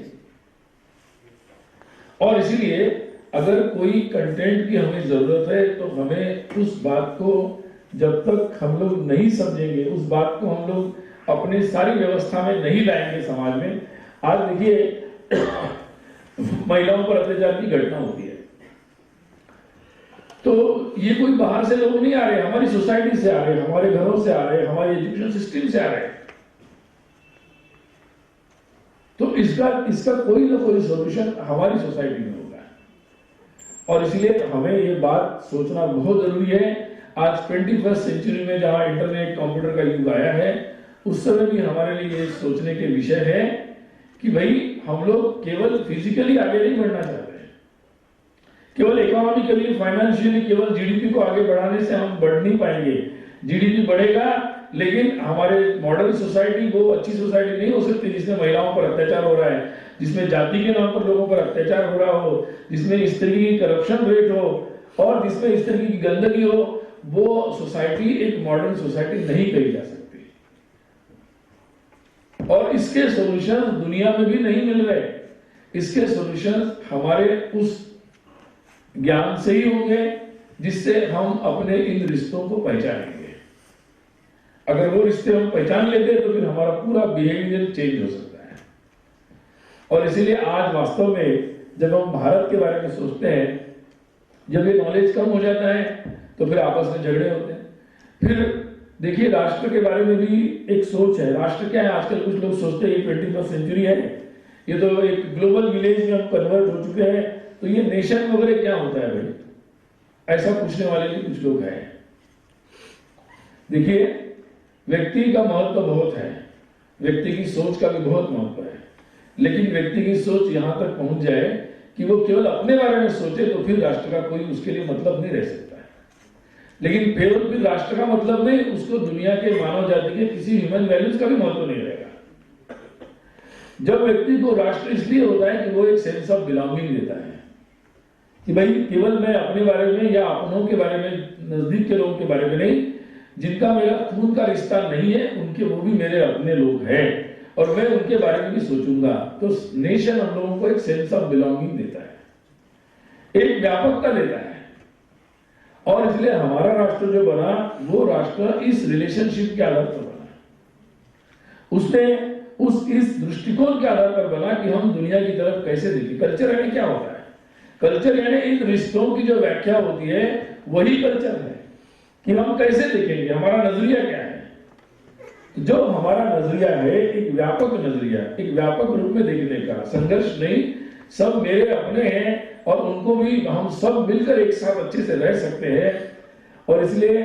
Speaker 1: और इसीलिए अगर कोई कंटेंट की हमें जरूरत है तो हमें उस बात को जब तक हम लोग नहीं समझेंगे, उस बात को हम लोग अपनी सारी व्यवस्था में नहीं लाएंगे समाज में। आज देखिए महिलाओं पर अत्याचार की घटना होती है, तो ये कोई बाहर से लोग नहीं आ रहे, हमारी सोसाइटी से आ रहे, हमारे घरों से आ रहे, हमारे एजुकेशन सिस्टम से आ रहे। तो इसका कोई ना कोई सॉल्यूशन हमारी सोसाइटी में होगा, और इसलिए हमें ये बात सोचना बहुत जरूरी है। आज 21st सेंचुरी में जहां इंटरनेट कंप्यूटर का युग आया है, उस समय भी हमारे लिए ये सोचने के विषय है कि भाई हम लोग केवल फिजिकली आगे नहीं बढ़ना चाहते, केवल इकोनॉमिकली, फाइनेंशियली, केवल जीडीपी को आगे बढ़ाने से हम बढ़ नहीं पाएंगे। जीडीपी बढ़ेगा, लेकिन हमारे मॉडर्न सोसाइटी वो अच्छी सोसाइटी नहीं हो सकती जिसमें महिलाओं पर अत्याचार हो रहा है, जिसमें जाति के नाम पर लोगों पर अत्याचार हो रहा हो, जिसमें इस तरीके की करप्शन रेट हो और जिसमें इस तरीके की गंदगी हो। वो सोसाइटी एक मॉडर्न सोसाइटी नहीं कही जा सकती, और इसके सॉल्यूशन दुनिया में भी नहीं मिल रहे। इसके सॉल्यूशन हमारे उस ज्ञान से ही होंगे जिससे हम अपने इन रिश्तों को पहचानेंगे। अगर वो रिश्ते हम पहचान लेते हैं तो फिर हमारा पूरा बिहेवियर चेंज हो सकता है। और इसीलिए आज वास्तव में जब हम भारत के बारे में सोचते हैं, जब ये नॉलेज कम हो जाता है तो फिर आपस में झगड़े होते हैं। फिर देखिए राष्ट्र के बारे में भी एक सोच है। राष्ट्र क्या है? आजकल कुछ लोग सोचते हैं 21st सेंचुरी है, ये तो एक ग्लोबल विलेज में हम कन्वर्ट हो चुके हैं, तो ये नेशन वगैरह क्या होता है भाई? ऐसा पूछने वाले भी कुछ लोग हैं। देखिए व्यक्ति का महत्व बहुत है, व्यक्ति की सोच का भी बहुत महत्व है, लेकिन व्यक्ति की सोच यहां तक पहुंच जाए कि वो केवल अपने बारे में सोचे तो फिर राष्ट्र का कोई उसके लिए मतलब नहीं रह सकता है। लेकिन फिर राष्ट्र का मतलब नहीं, उसको दुनिया के मानव जाति के किसी ह्यूमन वैल्यूज का भी महत्व नहीं रहेगा। जब व्यक्ति को राष्ट्र इसलिए होता है कि वो एक सेंस ऑफ बिलोंगिंग देता है कि भाई केवल मैं अपने बारे में या अपनों के बारे में, नजदीक के लोगों के बारे में नहीं, जिनका मेरा खून का रिश्ता नहीं है उनके, वो भी मेरे अपने लोग हैं और मैं उनके बारे में भी सोचूंगा। तो नेशन हम लोगों को एक सेंस ऑफ बिलोंगिंग देता है, एक व्यापकता देता है। और इसलिए हमारा राष्ट्र जो बना वो राष्ट्र इस रिलेशनशिप के आधार पर बना, उसने इस दृष्टिकोण के आधार पर बना कि हम दुनिया की तरफ कैसे देखें। कल्चर यानी क्या होता है? कल्चर यानी इन रिश्तों की जो व्याख्या होती है वही कल्चर है कि हम कैसे देखेंगे, हमारा नजरिया क्या है। जो हमारा नजरिया है एक व्यापक नजरिया, एक व्यापक रूप में देखने का, संघर्ष नहीं, सब मेरे अपने हैं और उनको भी हम सब मिलकर एक साथ अच्छे से रह सकते हैं। और इसलिए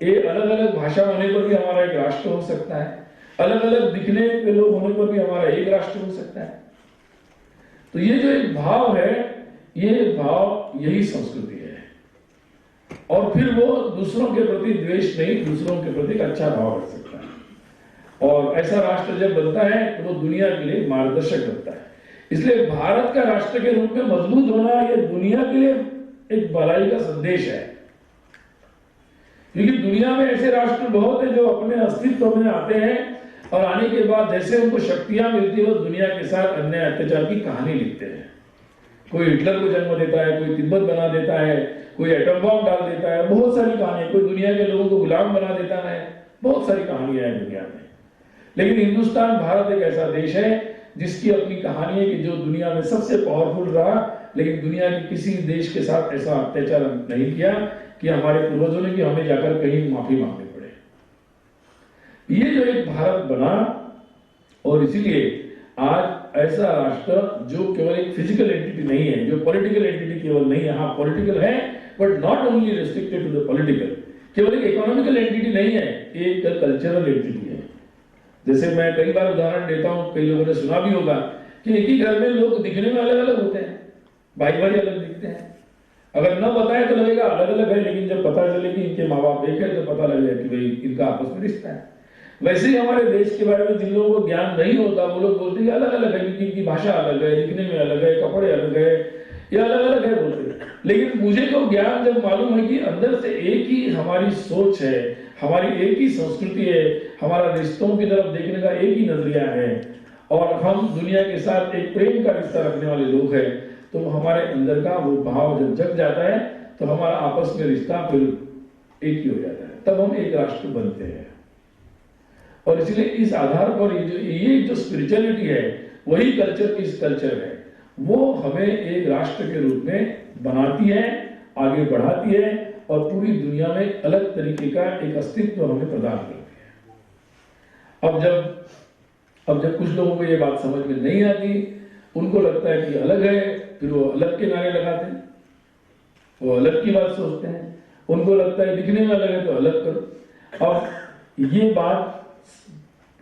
Speaker 1: ये अलग अलग भाषा होने पर भी हमारा एक राष्ट्र हो सकता है, अलग अलग दिखने के लोग होने पर भी हमारा एक राष्ट्र हो सकता है। तो ये जो एक भाव है, ये भाव यही संस्कृति है। और फिर वो दूसरों के प्रति द्वेष नहीं, दूसरों के प्रति एक अच्छा भाव रख सकता है। और ऐसा राष्ट्र जब बनता है तो वो दुनिया के लिए मार्गदर्शक बनता है। इसलिए भारत का राष्ट्र के रूप में मजबूत होना ये दुनिया के लिए एक भलाई का संदेश है। क्योंकि दुनिया में ऐसे राष्ट्र बहुत है जो अपने अस्तित्व में आते हैं और आने के बाद जैसे उनको शक्तियां मिलती है वो दुनिया के साथ अन्याय अत्याचार की कहानी लिखते हैं। कोई हिटलर को जन्म देता है, कोई तिब्बत बना देता है, कोई एटम बम डाल देता है, बहुत सारी कहानियां, कोई दुनिया के लोगों को गुलाम बना देता है, बहुत सारी कहानियां हैं दुनिया में। लेकिन हिंदुस्तान, भारत एक ऐसा देश है जिसकी अपनी कहानी है कि जो दुनिया में सबसे पावरफुल रहा, लेकिन दुनिया के किसी देश के साथ ऐसा अत्याचार नहीं किया कि हमारे पूर्वजों ने कि हमें जाकर कहीं माफी मांगनी पड़े। ये जो एक भारत बना, और इसीलिए आज ऐसा राष्ट्र जो केवल एक फिजिकल एंटिटी नहीं है, जो पॉलिटिकल एंटिटी केवल नहीं है, हाँ पॉलिटिकल है but not only restricted to the political, केवल एक इकोनॉमिकल एंटिटी नहीं है, एक कल्चरल एंटिटी है। जैसे मैं कई बार उदाहरण देता हूं, कई लोगों ने सुना भी होगा कि एक ही घर में लोग दिखने में अलग अलग होते हैं, भाई भाई अलग दिखते हैं। अगर न बताए तो लगेगा अलग अलग है, लेकिन जब पता चले कि इनके माँ बाप एक है तो पता लगेगा कि भाई इनका आपस में रिश्ता है। वैसे ही हमारे देश के बारे में जिन लोगों को ज्ञान नहीं होता वो लोग बोलते हैं अलग अलग है, क्योंकि इनकी भाषा अलग है, दिखने में अलग है, कपड़े अलग है, ये अलग अलग है बोलते हैं। लेकिन मुझे तो ज्ञान जब मालूम है कि अंदर से एक ही हमारी सोच है, हमारी एक ही संस्कृति है, हमारा रिश्तों की तरफ देखने का एक ही नजरिया है और हम दुनिया के साथ एक प्रेम का रिश्ता रखने वाले लोग हैं, तो हमारे अंदर का वो भाव जब जग जाता है तो हमारा आपस में रिश्ता फिर एक ही हो जाता है, तब हम एक राष्ट्र बनते हैं। और इसलिए इस आधार पर ये जो स्पिरिचुअलिटी है वही कल्चर है, वो हमें एक राष्ट्र के रूप में बनाती है, आगे बढ़ाती है और पूरी दुनिया में अलग तरीके का एक अस्तित्व हमें प्रदान करती है। अब जब कुछ लोगों को ये बात समझ में नहीं आती, उनको लगता है कि अलग है, फिर वो अलग के नारे लगाते हैं, वो अलग की बात सोचते हैं, उनको लगता है दिखने में अलग है तो अलग करो। अब ये बात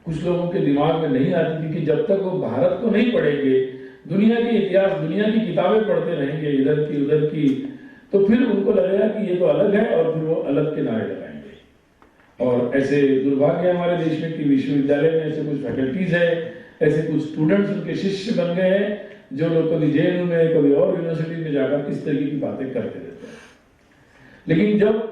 Speaker 1: कुछ लोगों के दिमाग में नहीं आती, क्योंकि जब तक वो भारत को नहीं पढ़ेंगे, दुनिया के इतिहास, दुनिया की किताबें पढ़ते रहेंगे इधर की उधर की, तो फिर उनको लगेगा कि ये तो अलग है और फिर वो अलग के नारे लगाएंगे। और ऐसे दुर्भाग्य हमारे देश में कि विश्वविद्यालय में ऐसे कुछ फैकल्टीज है, ऐसे कुछ स्टूडेंट्स उनके शिष्य बन गए हैं जो लोग कभी जेएनयू में कभी और यूनिवर्सिटी में जाकर इस तरीके की बातें करते रहते हैं। लेकिन जब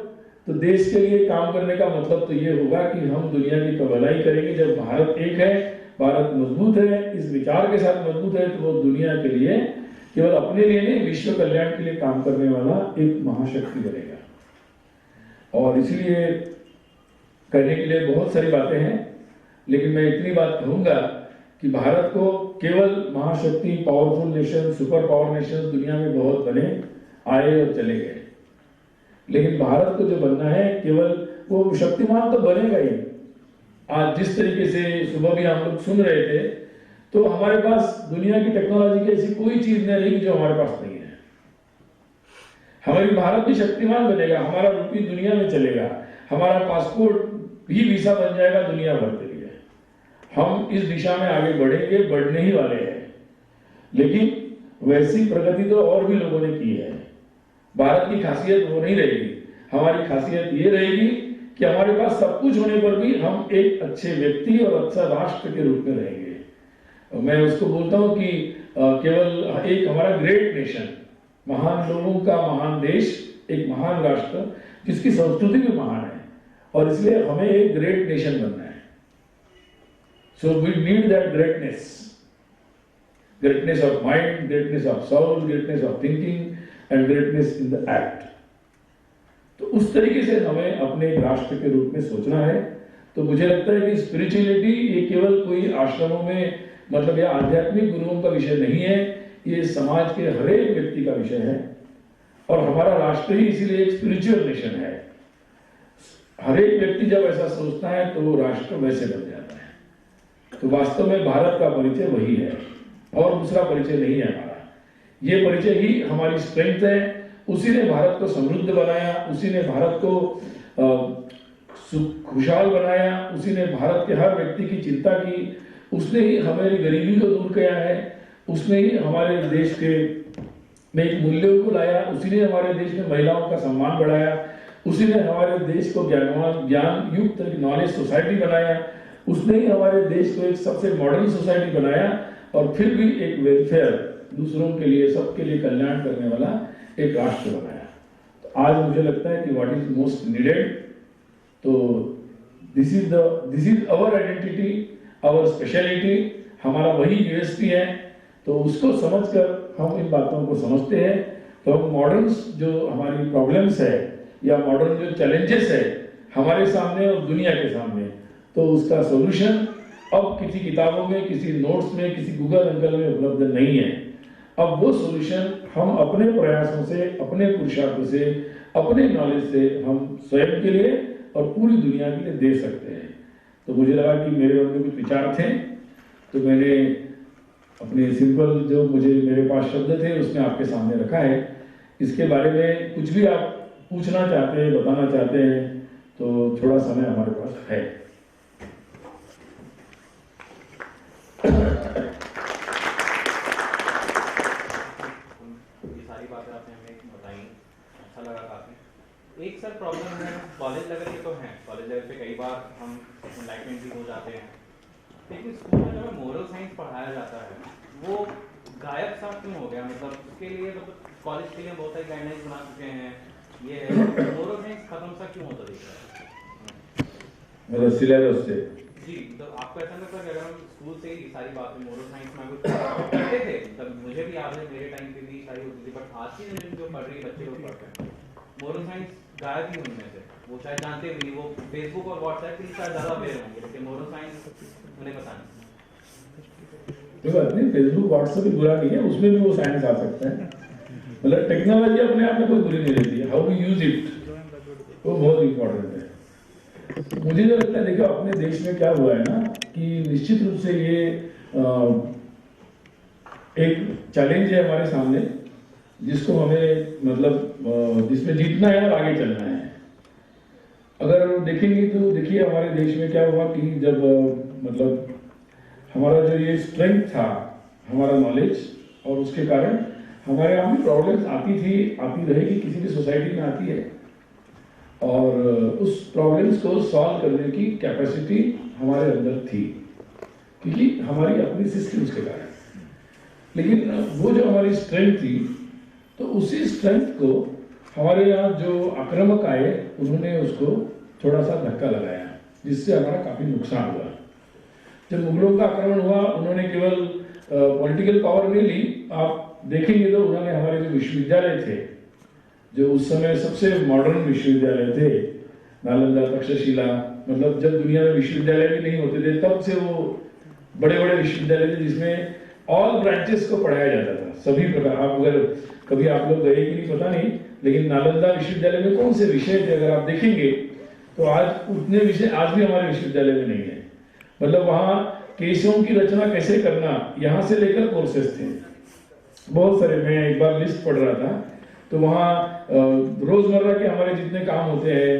Speaker 1: तो देश के लिए काम करने का मतलब तो ये होगा कि हम दुनिया की भलाई करेंगे। जब भारत एक है, भारत मजबूत है, इस विचार के साथ मजबूत है, तो वो दुनिया के लिए केवल अपने लिए नहीं, विश्व कल्याण के लिए काम करने वाला एक महाशक्ति बनेगा। और इसलिए कहने के लिए बहुत सारी बातें हैं, लेकिन मैं इतनी बात कहूंगा कि भारत को केवल महाशक्ति, powerful nation, super power nation दुनिया में बहुत बने, आए और चले गए, लेकिन भारत को जो बनना है केवल वो शक्तिमान तो बनेगा ही। आज जिस तरीके से सुबह भी हम लोग सुन रहे थे, तो हमारे पास दुनिया की टेक्नोलॉजी की ऐसी कोई चीज नहीं रही जो हमारे पास नहीं है। हमारी भारत भी शक्तिमान बनेगा, हमारा रुपये दुनिया में चलेगा, हमारा पासपोर्ट भी वीसा बन जाएगा दुनिया भर के लिए। हम इस दिशा में आगे बढ़ेंगे, बढ़ने ही वाले हैं। लेकिन वैसी प्रगति तो और भी लोगों ने की है। भारत की खासियत वो नहीं रहेगी, हमारी खासियत ये रहेगी कि हमारे पास सब कुछ होने पर भी हम एक अच्छे व्यक्ति और अच्छा राष्ट्र के रूप में रहेंगे। मैं उसको बोलता हूं कि केवल एक हमारा ग्रेट नेशन, महान लोगों का महान देश, एक महान राष्ट्र जिसकी संस्कृति भी महान है, और इसलिए हमें एक ग्रेट नेशन बनना है। So we need that greatness of mind, greatness of soul, greatness of thinking and greatness in the act. तो उस तरीके से हमें अपने एक राष्ट्र के रूप में सोचना है। तो मुझे लगता है कि स्पिरिचुअलिटी ये केवल कोई आश्रमों में मतलब या आध्यात्मिक गुरुओं का विषय नहीं है, ये समाज के हर एक व्यक्ति का विषय है। और हमारा राष्ट्र ही इसीलिए एक स्पिरिचुअल नेशन है। हर एक व्यक्ति जब ऐसा सोचता है तो वो राष्ट्र वैसे बन जाता है। तो वास्तव में भारत का परिचय वही है और दूसरा परिचय नहीं है हमारा। ये परिचय ही हमारी स्ट्रेंथ है। उसी ने भारत को समृद्ध बनाया, उसी ने भारत को खुशहाल बनाया, उसी ने भारत के हर व्यक्ति की चिंता की, उसने ही हमारी गरीबी को दूर किया है, उसने ही हमारे देश के में एक मूल्यों को लाया, उसी ने हमारे देश में महिलाओं का सम्मान बढ़ाया, उसी ने हमारे देश को ज्ञान युक्त नॉलेज सोसाइटी बनाया, उसने ही हमारे देश को एक सबसे मॉडर्न सोसाइटी बनाया और फिर भी एक वेलफेयर दूसरों के लिए सबके लिए कल्याण करने वाला एक राष्ट्र बनाया। तो आज मुझे लगता है कि व्हाट इज मोस्ट नीडेड, तो this is our identity, our speciality, हमारा वही यूएसपी है। तो उसको समझकर हम इन बातों को समझते हैं तो हम मॉडर्न जो हमारी प्रॉब्लम्स है या मॉडर्न जो चैलेंजेस है हमारे सामने और दुनिया के सामने, तो उसका सॉल्यूशन अब किसी किताबों में, किसी नोट्स में, किसी गूगल अंकल में उपलब्ध नहीं है। अब वो सॉल्यूशन हम अपने प्रयासों से, अपने पुरुषार्थ से, अपने नॉलेज से हम स्वयं के लिए और पूरी दुनिया के लिए दे सकते हैं। तो मुझे लगा कि मेरे मन में कुछ विचार थे, तो मैंने अपने सिंपल जो मुझे मेरे पास शब्द थे उसमें आपके सामने रखा है। इसके बारे में कुछ भी आप पूछना चाहते हैं, बताना चाहते हैं तो थोड़ा समय हमारे पास है।
Speaker 2: ये सारी बातें आपने हमें बताई, अच्छा लगा काफ़ी। एक सर प्रॉब्लम है कॉलेज लेवल के, तो हैं कॉलेज लेवल पे कई बार हम एनलाइटमेंट भी हो जाते हैं, लेकिन स्कूल में जो मोरल साइंस पढ़ाया जाता है वो गायब सा क्यों हो गया? मतलब उसके लिए मतलब कॉलेज के लिए बहुत सारी गाइडलाइंस बना चुके हैं, ये मोरल साइंस खत्म सा क्यों होता दिख रहा है?
Speaker 1: मतलब सिलेबस से
Speaker 2: जी, तो आपको ऐसा लगता है कि अगर हम स्कूल से ही सारी बातें मोरल साइंस में कुछ करते थे, तब मुझे भी याद है मेरे टाइम पे भी सारी होती थी, बट आज की जनरेशन जो पढ़ रही है, बच्चे लोग पढ़ते हैं, मोरल साइंस गायब ही उनमें से, वो शायद जानते भी नहीं, वो फेसबुक और व्हाट्सएप के लिए शायद ज़्यादा अवेयर होंगे, लेकिन मोरल साइंस उन्हें पता नहीं।
Speaker 1: कोई बात नहीं, फेसबुक व्हाट्सएप भी बुरा नहीं है, उसमें भी वो साइंस आ सकता है। मतलब टेक्नोलॉजी अपने आप में कोई बुरी नहीं रहती है, हाउ वी यूज इट वो बहुत इंपॉर्टेंट है। मुझे जो लगता है, देखो अपने देश में क्या हुआ है ना कि निश्चित रूप से ये एक चैलेंज है हमारे सामने, जिसको हमें मतलब जिसमें जीतना है और आगे चलना है। अगर देखेंगे तो देखिए हमारे देश में क्या हुआ कि जब मतलब हमारा जो ये स्ट्रेंथ था, हमारा नॉलेज, और उसके कारण हमारे यहाँ भी प्रॉब्लम्स आती थी, आती रहेगी, किसी भी सोसाइटी में आती है, और उस प्रॉब्लम्स को सॉल्व करने की कैपेसिटी हमारे अंदर थी क्योंकि हमारी अपनी सिस्टम्स के कारण। लेकिन वो जो हमारी स्ट्रेंथ थी, तो उसी स्ट्रेंथ को हमारे यहाँ जो आक्रामक आए उन्होंने उसको थोड़ा सा धक्का लगाया, जिससे हमारा काफ़ी नुकसान हुआ। जब मुगलों का आक्रमण हुआ, उन्होंने केवल पॉलिटिकल पावर नहीं ली, आप देखेंगे तो उन्होंने हमारे जो विश्वविद्यालय थे, जो उस समय सबसे मॉडर्न विश्वविद्यालय थे, नालंदा, तक्षशिला, मतलब जब दुनिया में विश्वविद्यालय भी नहीं होते थे तब से वो बड़े बड़े विश्वविद्यालय थे जिसमें ऑल ब्रांचेस को पढ़ाया जाता था, सभी प्रकार। आप अगर कभी आप लोग गए कि नहीं पता नहीं, लेकिन नालंदा विश्वविद्यालय में कौन से विषय थे अगर आप देखेंगे तो आज उतने विषय आज भी हमारे विश्वविद्यालय में नहीं है। मतलब वहाँ केसों की रचना कैसे करना, यहाँ से लेकर कोर्सेज थे बहुत सारे। मैं एक बार लिस्ट पढ़ रहा था तो वहाँ रोजमर्रा के हमारे जितने काम होते हैं,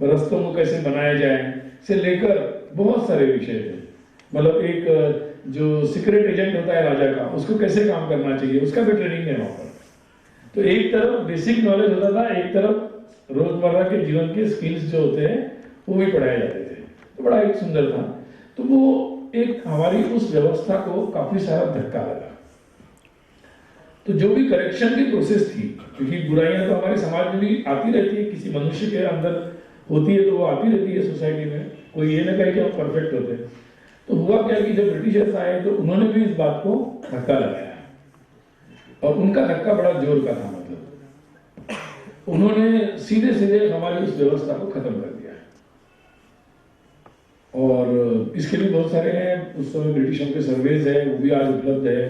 Speaker 1: रस्तों को कैसे बनाया जाए से लेकर बहुत सारे विषय थे। मतलब एक जो सीक्रेट एजेंट होता है राजा का, उसको कैसे काम करना चाहिए, उसका भी ट्रेनिंग है वहाँ पर। तो एक तरफ बेसिक नॉलेज होता था, एक तरफ रोजमर्रा के जीवन के स्किल्स जो होते हैं वो भी पढ़ाए जाते थे। तो बड़ा एक सुंदर था। तो वो एक हमारी उस व्यवस्था को काफी सारा धक्का लगा। तो जो भी करेक्शन की प्रोसेस थी, क्योंकि बुराइयां तो हमारे समाज में भी आती रहती है, किसी मनुष्य के अंदर होती है तो वो आती रहती है सोसाइटी में, कोई ये ना कहे कि हम परफेक्ट होते हैं। तो हुआ क्या कि जब ब्रिटिशर्स आए तो उन्होंने भी इस बात को धक्का लगाया, और उनका धक्का बड़ा जोर का था। मतलब उन्होंने सीधे सीधे हमारी उस व्यवस्था को खत्म कर दिया। और इसके लिए बहुत सारे हैं, उस समय ब्रिटिशों के सर्वेज है, वो भी आज उपलब्ध है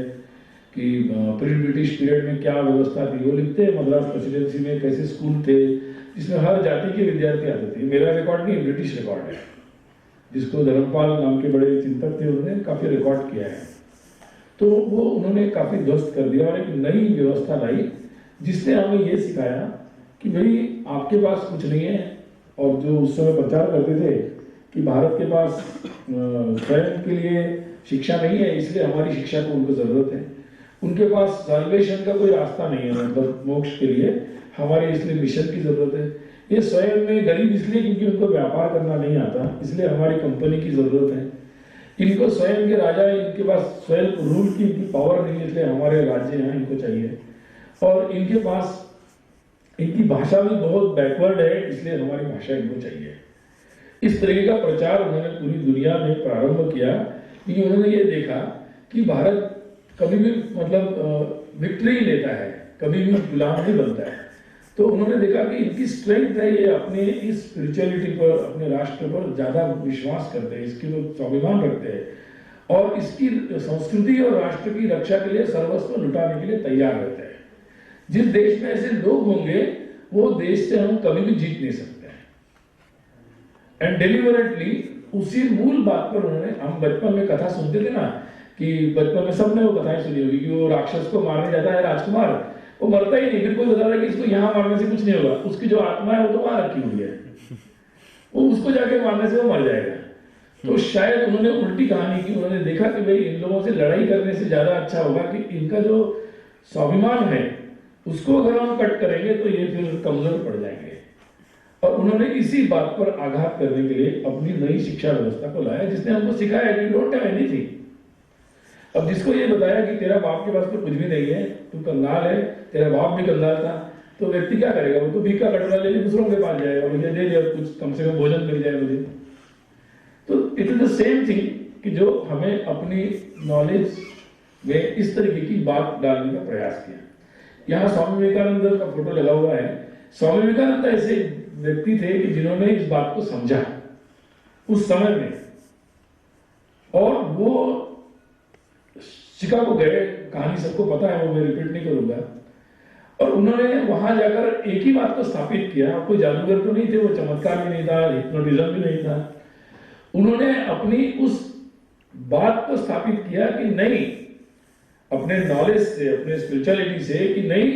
Speaker 1: कि प्री ब्रिटिश पीरियड में क्या व्यवस्था थी। वो लिखते हैं मद्रास प्रेसिडेंसी में कैसे स्कूल थे जिसमें हर जाति के विद्यार्थी आते थे। मेरा रिकॉर्ड नहीं, ब्रिटिश रिकॉर्ड है, जिसको धर्मपाल नाम के बड़े चिंतक थे, उन्होंने काफ़ी रिकॉर्ड किया है। तो वो उन्होंने काफ़ी ध्वस्त कर दिया और एक नई व्यवस्था लाई जिसने हमें ये सिखाया कि भाई आपके पास कुछ नहीं है। और जो उस समय प्रचार करते थे कि भारत के पास स्वयं के लिए शिक्षा नहीं है, इसलिए हमारी शिक्षा को उनको ज़रूरत है। उनके पास साल्वेशन का कोई रास्ता नहीं है, मतलब मोक्ष के लिए हमारे इसलिए मिशन की ज़रूरत है। ये स्वयं में गरीब इसलिए क्योंकि उनको व्यापार करना नहीं आता, इसलिए हमारी कंपनी की ज़रूरत है। इनको स्वयं के राजा है, इनके पास स्वयं रूल की इनकी पावर नहीं है, इसलिए हमारे राज्य हैं, इनको चाहिए। और इनके पास इनकी भाषा भी बहुत बैकवर्ड है, इसलिए हमारी भाषा इनको चाहिए। इस तरीके का प्रचार उन्होंने पूरी दुनिया में प्रारंभ किया क्योंकि उन्होंने ये देखा कि भारत कभी भी मतलब विक्ट्री लेता है, कभी भी गुलाम नहीं बनता है। तो उन्होंने देखा कि इनकी स्ट्रेंथ है, ये अपने इस स्पिरिचुअलिटी पर, अपने राष्ट्र पर ज़्यादा विश्वास करते हैं, इसके लोग स्वाभिमान रखते हैं और इसकी संस्कृति और राष्ट्र की रक्षा के लिए सर्वस्व लुटाने के लिए तैयार रहते हैं। जिस देश में ऐसे लोग होंगे वो देश से हम कभी भी जीत नहीं सकते हैं। एंड डिलिबरेटली उसी मूल बात पर उन्होंने, हम बचपन में कथा सुनते थे ना कि बचपन में सबने वो कथाएं सुनी होगी कि वो राक्षस को मारने जाता है राजकुमार, वो मरता ही नहीं, फिर कोई बताता है कि इसको यहाँ मारने से कुछ नहीं होगा, उसकी जो आत्मा है वो तो वहां रखी हुई है, वो उसको जाके मारने से वो मर जाएगा। तो शायद उन्होंने उल्टी कहानी की, उन्होंने देखा कि भाई इन लोगों से लड़ाई करने से ज्यादा अच्छा होगा कि इनका जो स्वाभिमान है उसको अगर हम कट करेंगे तो ये फिर कमजोर पड़ जाएंगे। और उन्होंने इसी बात पर आघात करने के लिए अपनी नई शिक्षा व्यवस्था को लाया जिसने हमको सिखाया कि डोंट हैव एनीथिंग। अब जिसको ये बताया कि तेरा बाप के पास तो कुछ भी नहीं है, तू कंगाल है, तेरा बाप भी कंगाल था, तो व्यक्ति क्या करेगा? वो तो भीख का कटोरा लेके दूसरों के पास जाएगा, मुझे दे दे कुछ, कम से कम भोजन मिल जाए मुझे। तो it is the same thing कि जो हमें अपनी नॉलेज में इस तरीके की बात डालने का प्रयास किया। यहाँ स्वामी विवेकानंद का फोटो लगा हुआ है। स्वामी विवेकानंद ऐसे व्यक्ति थे कि जिन्होंने इस बात को समझा उस समय में, और वो शिकागो गए, कहानी सबको पता है, वो मैं रिपीट नहीं करूंगा। और उन्होंने वहां जाकर एक ही बात को स्थापित किया, कोई जादूगर तो नहीं थे, वो चमत्कार भी नहीं था, हिप्नोटिज्म भी नहीं था। उन्होंने अपनी उस बात को स्थापित किया कि नहीं, अपने नॉलेज से, अपने स्पिरिचुअलिटी से, कि नहीं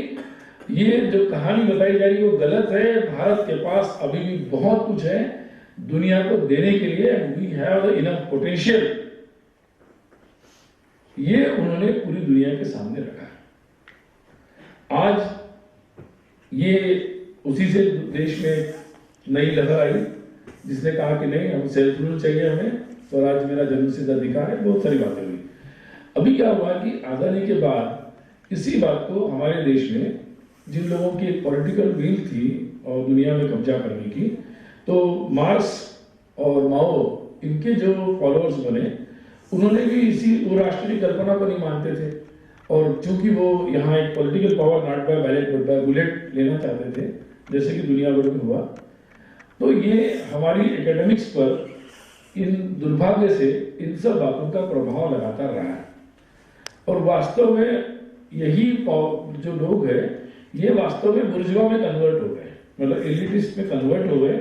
Speaker 1: ये जो कहानी बताई जा रही है वो गलत है, भारत के पास अभी भी बहुत कुछ है दुनिया को देने के लिए, we have the enough potential. ये उन्होंने पूरी दुनिया के सामने रखा। आज ये उसी से देश में नई लहर आई जिसने कहा कि नहीं, हम सेल्फ रूल चाहिए, हमें स्वराज मेरा जन्मसिद्ध अधिकार है, बहुत सारी बातें हुई। अभी क्या हुआ कि आजादी के बाद इसी बात को हमारे देश में जिन लोगों की एक पॉलिटिकल विल थी और दुनिया में कब्जा करने की, तो मार्क्स और माओ इनके जो फॉलोअर्स बने, उन्होंने भी इसी वो राष्ट्र की कल्पना को नहीं मानते थे। और चूंकि वो यहाँ एक political power not by ballot but by bullet लेना चाहते थे, जैसे कि दुनिया भर में हुआ, तो ये हमारी एकेडमिक्स पर इन दुर्भाग्य से इन सब बातों का प्रभाव लगातार रहा है। और वास्तव में यही जो लोग हैं ये वास्तव में बुर्जुआ में कन्वर्ट हो गए, मतलब एलिटिस्ट में कन्वर्ट हो गए।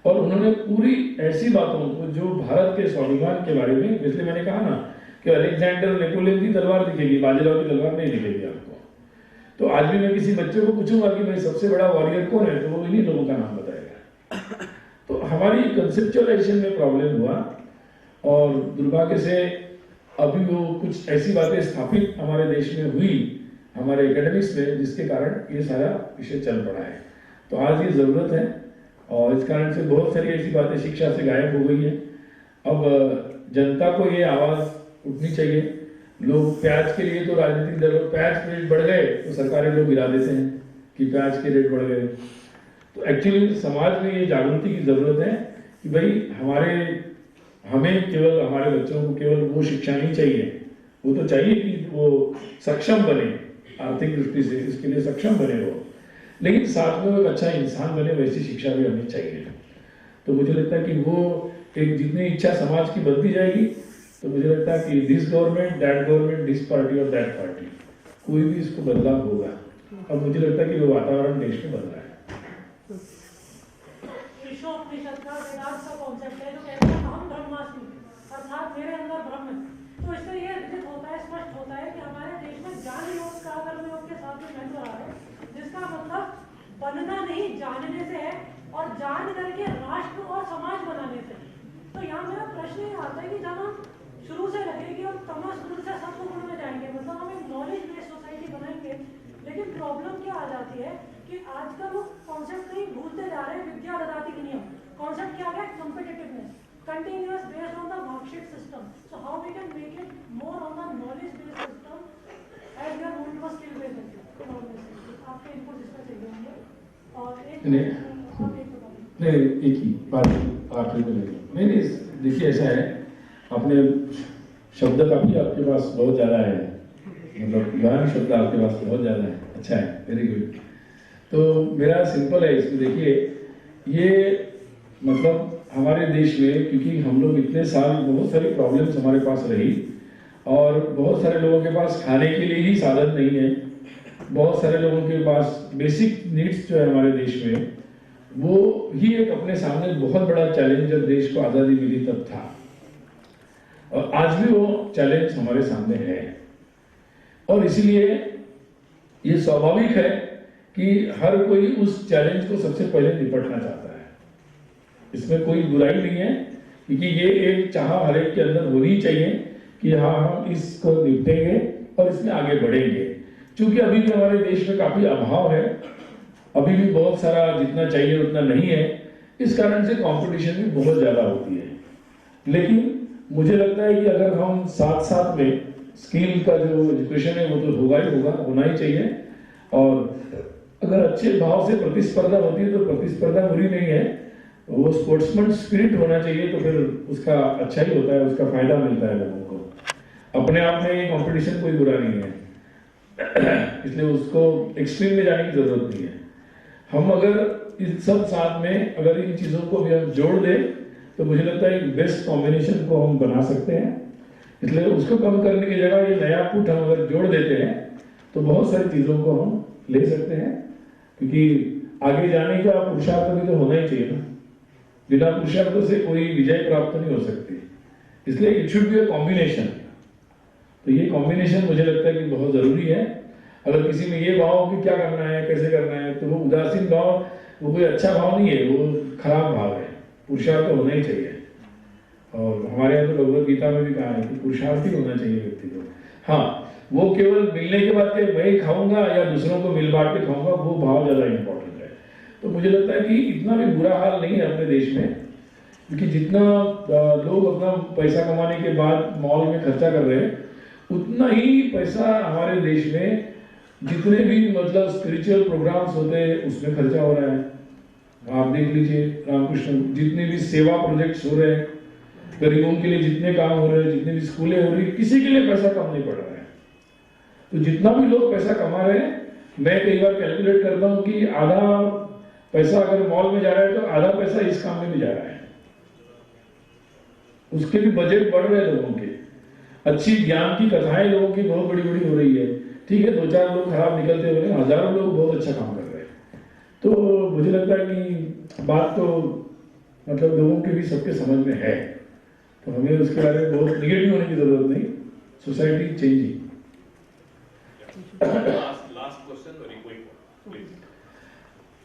Speaker 1: और उन्होंने पूरी ऐसी बातों को जो भारत के स्वाभिमान के बारे में, इसलिए मैंने कहा ना कि अलेक्जेंडर नेपोलियन की तलवार दिखेगी, बाजीराव की तलवार नहीं दिखेगी आपको। तो आज भी मैं किसी बच्चे को पूछूंगा कि भाई सबसे बड़ा वॉरियर कौन है, तो वो इन्हीं लोगों का नाम बताएगा। तो हमारी कंसेप्चुअलाइजेशन में प्रॉब्लम हुआ और दुर्भाग्य से अभी वो कुछ ऐसी बातें स्थापित हमारे देश में हुई, हमारे एकेडमिक्स में, जिसके कारण ये सारा विषय चल पड़ा है। तो आज ये जरूरत है और इस कारण से बहुत सारी ऐसी बातें शिक्षा से गायब हो गई है। अब जनता को ये आवाज उठनी चाहिए। लोग प्याज के लिए, तो राजनीतिक दलों, प्याज रेट बढ़ गए तो सरकारी लोग गिरा देते हैं कि प्याज के रेट बढ़ गए। तो एक्चुअली समाज में ये जागृति की जरूरत है कि भाई हमें केवल हमारे बच्चों को केवल वो शिक्षा नहीं चाहिए, वो तो चाहिए कि वो सक्षम बने आर्थिक दृष्टि से, इसके लिए सक्षम बने वो, लेकिन साथ में वो एक अच्छा इंसान बने वैसी शिक्षा भी हमें चाहिए। तो मुझे लगता है कि वो एक जितनी इच्छा समाज की बढ़ती जाएगी, तो मुझे लगता है कि दिस गवर्नमेंट, दिस पार्टी और दैट पार्टी, कोई भी इसको बदलाव होगा। अब मुझे लगता है कि वो वातावरण देश में बदल रहा है।
Speaker 3: ईशोपनिषद का वेदांत का कॉन्सेप्ट है जो कहता है हम ब्रह्मास्मि, अर्थात मेरे अंदर ब्रह्म है। तो इससे ये विदित होता है, स्पष्ट होता है कि हमारे देश में ज्ञान योग का कर्म योग के साथ में महत्व रहा है, जिसका मतलब बनना नहीं जानने से है, और जान करके राष्ट्र और समाज बनाने से। तो यहाँ मेरा प्रश्न ये आता है कि जब हम शुरू से लगे कि हम तमस गुण से सत्व गुण में जाएंगे, मतलब हम एक नॉलेज बेस्ड सोसाइटी बनाएंगे, लेकिन प्रॉब्लम क्या आ जाती है कि आजकल वो कॉन्सेप्ट कहीं भूलते जा रहे हैं। विद्या ददाति के नियम कॉन्सेप्ट क्या है? Competitiveness, continuous based on the marksheet system. So how we can make it more on the knowledge based system as we are moving to a skill based system. आपके इनपुट इस पर चाहिए होंगे। और एक
Speaker 1: नहीं, एक ही बात आखिरी में नहीं, देखिए ऐसा है, अपने शब्द काफी आपके पास बहुत ज़्यादा है, मतलब ज्ञान शब्द आपके पास बहुत ज़्यादा है, अच्छा है, वेरी गुड। तो मेरा सिंपल है इसमें, देखिए ये मतलब हमारे देश में, क्योंकि हम लोग इतने साल बहुत सारी प्रॉब्लम्स हमारे पास रही, और बहुत सारे लोगों के पास खाने के लिए ही साधन नहीं है, बहुत सारे लोगों के पास बेसिक नीड्स जो है हमारे देश में, वो ही एक अपने सामने बहुत बड़ा चैलेंज जब देश को आज़ादी मिली तब था, और आज भी वो चैलेंज हमारे सामने है। और इसीलिए ये स्वाभाविक है कि हर कोई उस चैलेंज को सबसे पहले निपटना चाहता है, इसमें कोई बुराई नहीं है, क्योंकि ये एक चाह हर एक के अंदर होनी चाहिए कि हाँ हम इसको निपटेंगे और इसमें आगे बढ़ेंगे। क्योंकि अभी भी हमारे देश में काफी अभाव है, अभी भी बहुत सारा जितना चाहिए उतना नहीं है, इस कारण से कंपटीशन भी बहुत ज्यादा होती है। लेकिन मुझे लगता है कि अगर हम साथ साथ में स्किल का जो एजुकेशन है वो तो होगा ही होगा, होना ही चाहिए, और अगर अच्छे भाव से प्रतिस्पर्धा होती है तो प्रतिस्पर्धा बुरी नहीं है, वो स्पोर्ट्समैन स्पिरिट होना चाहिए, तो फिर उसका अच्छा ही होता है, उसका फायदा मिलता है लोगों को। अपने आप में ये कंपटीशन कोई बुरा नहीं है, इसलिए उसको एक्सट्रीम में जाने की जरूरत नहीं है। हम अगर इन सब साथ में अगर इन चीजों को भी हम जोड़ दें तो मुझे लगता है एक बेस्ट कॉम्बिनेशन को हम बना सकते हैं। इसलिए उसको कम करने की जगह ये नया पुट हम अगर जोड़ देते हैं तो बहुत सारी चीजों को हम ले सकते हैं, क्योंकि आगे जाने का पुरुषार्थ भी तो होना ही चाहिए ना, बिना पुरुषार्थ से कोई विजय प्राप्त नहीं हो सकती। इसलिए it should be a combination. तो ये कॉम्बिनेशन मुझे लगता है कि बहुत जरूरी है। अगर किसी में ये भाव कि क्या करना है कैसे करना है, तो वो उदासीन भाव, वो कोई अच्छा भाव नहीं है, वो खराब भाव है। पुरुषार्थ तो होना ही चाहिए, और हमारे यहाँ तो भगवद गीता में भी कहा है कि पुरुषार्थ ही होना चाहिए व्यक्ति को। हाँ, वो केवल मिलने के बाद मैं ही खाऊंगा या दूसरों को मिल बांट के खाऊंगा, वो भाव ज्यादा इंपॉर्टेंट है। तो मुझे लगता है कि इतना भी बुरा हाल नहीं है अपने देश में, क्योंकि जितना लोग अपना पैसा कमाने के बाद मॉल में खर्चा कर रहे हैं, उतना ही पैसा हमारे देश में जितने भी मतलब स्पिरिचुअल प्रोग्राम्स होते हैं उसमें खर्चा हो रहा है। आप देख लीजिए रामकृष्ण, जितने भी सेवा प्रोजेक्ट्स हो रहे हैं, गरीबों के लिए जितने काम हो रहे हैं, जितने भी स्कूलें हो रही है, किसी के लिए पैसा कम नहीं पड़ रहा है। तो जितना भी लोग पैसा कमा रहे हैं, मैं कई बार कैलकुलेट करता हूँ कि आधा पैसा अगर मॉल में जा रहा है तो आधा पैसा इस काम में भी जा रहा है। उसके भी बजट बढ़ रहे हैं लोगों के, अच्छी ज्ञान की कथाएं लोगों की बहुत बड़ी बड़ी हो रही है। ठीक है, 2-4 लोग खराब निकलते हुए, हजारों लोग बहुत अच्छा काम कर रहे हैं। तो मुझे लगता है कि बात तो मतलब लोगों के भी सबके समझ में है, तो हमें उसके बारे में बहुत निगेटिव होने की जरूरत नहीं। Society changing.
Speaker 4: Last question, very quick please.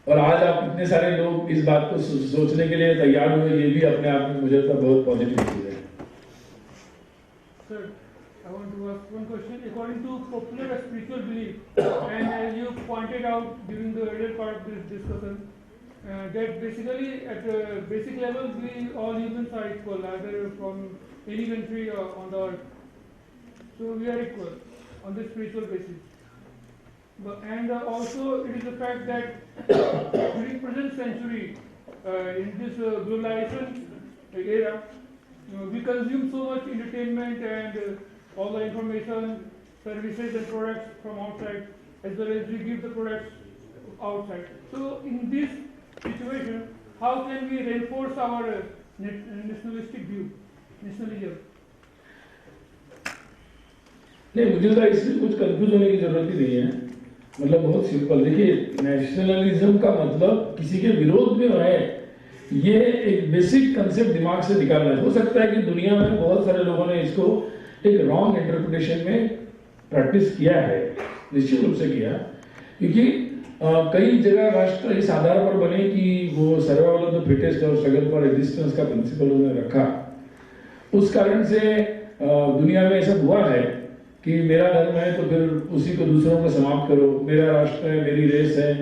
Speaker 1: और आज आप इतने सारे लोग इस बात को सोचने के लिए तैयार हुए, ये भी अपने आप में मुझे लगता है बहुत पॉजिटिव चीज है।
Speaker 5: Sir, I want to ask one question. According to popular spiritual belief, and as you pointed out during the earlier part of this discussion, that basically at a basic level, we all humans are equal, either from any country or on the earth. So we are equal on the spiritual basis. And also it is a fact that during present century, in this globalization era, we consume so much entertainment and all the information, services and products from outside, as well as we give the products outside. So in this situation, how can we reinforce our nationalistic view, nationalism?
Speaker 1: नहीं, मुझे लगता है इसमें कुछ कंफ्यूज होने की जरूरत ही नहीं है। मतलब बहुत सिंपल, देखिए नेशनलिज्म का मतलब किसी के विरोध में है, ये एक बेसिक कंसेप्ट दिमाग से निकालना है। हो सकता है कि दुनिया में बहुत सारे लोगों ने इसको एक रॉन्ग इंटरप्रिटेशन में प्रैक्टिस किया है, निश्चित रूप से किया, क्योंकि कई जगह राष्ट्र इस आधार पर बने कि वो सर्वाइवल ऑफ द फिटेस्ट और स्ट्रगल फॉर एग्जिस्टेंस का प्रिंसिपल उन्होंने रखा। उस कारण से दुनिया में ऐसा हुआ है कि मेरा धर्म है तो फिर उसी को दूसरों को समाप्त करो, मेरा राष्ट्र है, मेरी रेस है,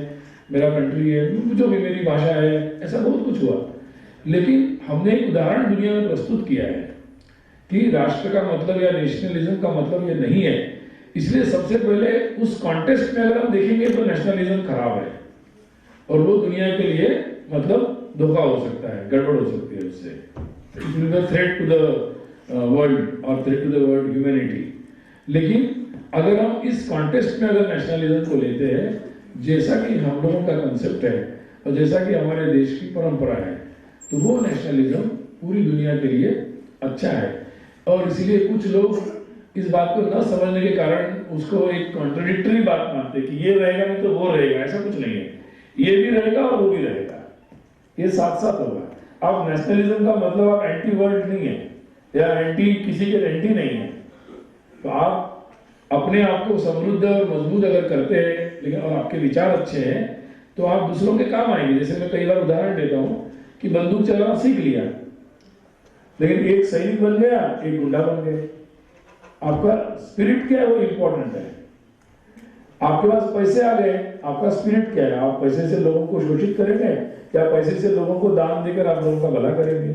Speaker 1: मेरा कंट्री है, जो भी मेरी भाषा है, ऐसा बहुत कुछ हुआ। लेकिन हमने एक उदाहरण दुनिया में प्रस्तुत किया है कि राष्ट्र का मतलब या नेशनलिज्म का मतलब ये नहीं है। इसलिए सबसे पहले उस कॉन्टेक्स्ट में अगर हम देखेंगे तो नेशनलिज्म खराब है और वो दुनिया के लिए मतलब धोखा हो सकता है, गड़बड़ हो सकती है उससे। It will be threat to the world और threat to the world humanity. लेकिन अगर हम इस कॉन्टेक्स्ट में अगर नेशनलिज्म को लेते हैं, जैसा कि हम लोगों का कंसेप्ट है और जैसा कि हमारे देश की परंपरा है, तो वो नेशनलिज्म पूरी दुनिया के लिए अच्छा है। और इसीलिए कुछ लोग इस बात को न समझने के कारण उसको एक कॉन्ट्रडिक्टरी बात मानते कि ये रहेगा नहीं तो वो रहेगा। ऐसा कुछ नहीं है, ये भी रहेगा और वो भी रहेगा, ये साथ साथ होगा। अब नेशनलिज्म का मतलब आप एंटी वर्ल्ड नहीं है या एंटी किसी के एंटी नहीं है। तो आप अपने आप को समृद्ध और मजबूत अगर करते हैं, लेकिन और आपके विचार अच्छे हैं, तो आप दूसरों के काम आएंगे। जैसे मैं कई बार उदाहरण देता हूँ कि बंदूक चलाना सीख लिया, लेकिन एक सैनिक बन गया, एक गुंडा बन गया। आपका स्पिरिट क्या है वो इंपॉर्टेंट है। आपके पास पैसे आ गए, आपका स्पिरिट क्या है? आप पैसे से लोगों को शोषित करेंगे या पैसे से लोगों को दान देकर आप लोगों का भला करेंगे?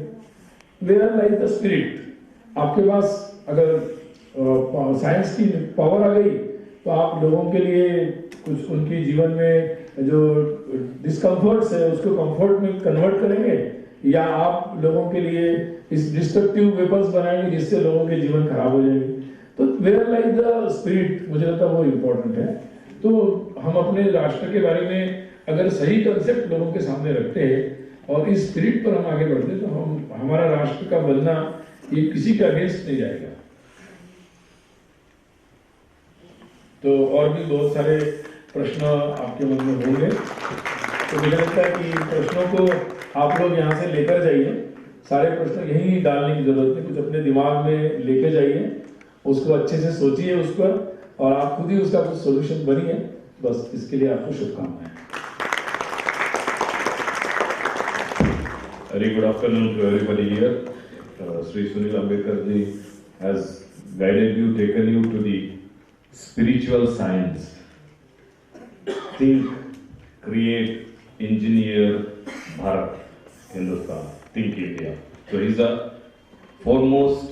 Speaker 1: Where lies the spirit. आपके पास अगर साइंस की पावर आ गई तो आप लोगों के लिए कुछ उनके जीवन में जो डिस्कम्फर्ट्स है उसको कंफर्ट में कन्वर्ट करेंगे, या आप लोगों के लिए इस डिस्ट्रक्टिव वेपन्स बनाएंगे जिससे लोगों के जीवन खराब हो जाएंगे। तो वेयर लाइक द स्पिरिट, मुझे लगता है वो इम्पोर्टेंट है। तो हम अपने राष्ट्र के बारे में अगर सही कंसेप्ट लोगों के सामने रखते हैं और इस स्पिरिट पर हम आगे बढ़ते हैं, तो हम हमारा राष्ट्र का बनना ये किसी के अगेंस्ट नहीं जाएगा। तो और भी बहुत सारे प्रश्न आपके मन में होंगे, तो मुझे लगता है कि प्रश्नों को आप लोग यहाँ से लेकर जाइए। सारे प्रश्न यहीं डालने की जरूरत है, कुछ अपने दिमाग में लेके जाइए, उसको अच्छे से सोचिए उस पर, और आप खुद ही उसका कुछ सोल्यूशन बनिए। बस इसके लिए आपको शुभकामनाएं।
Speaker 4: Very good afternoon to everybody here. Sri Sunil Ambedkar ji has guided you, taken you to the spiritual science. Think, create, engineer Bharat, Hindustan. Think India. So he's a foremost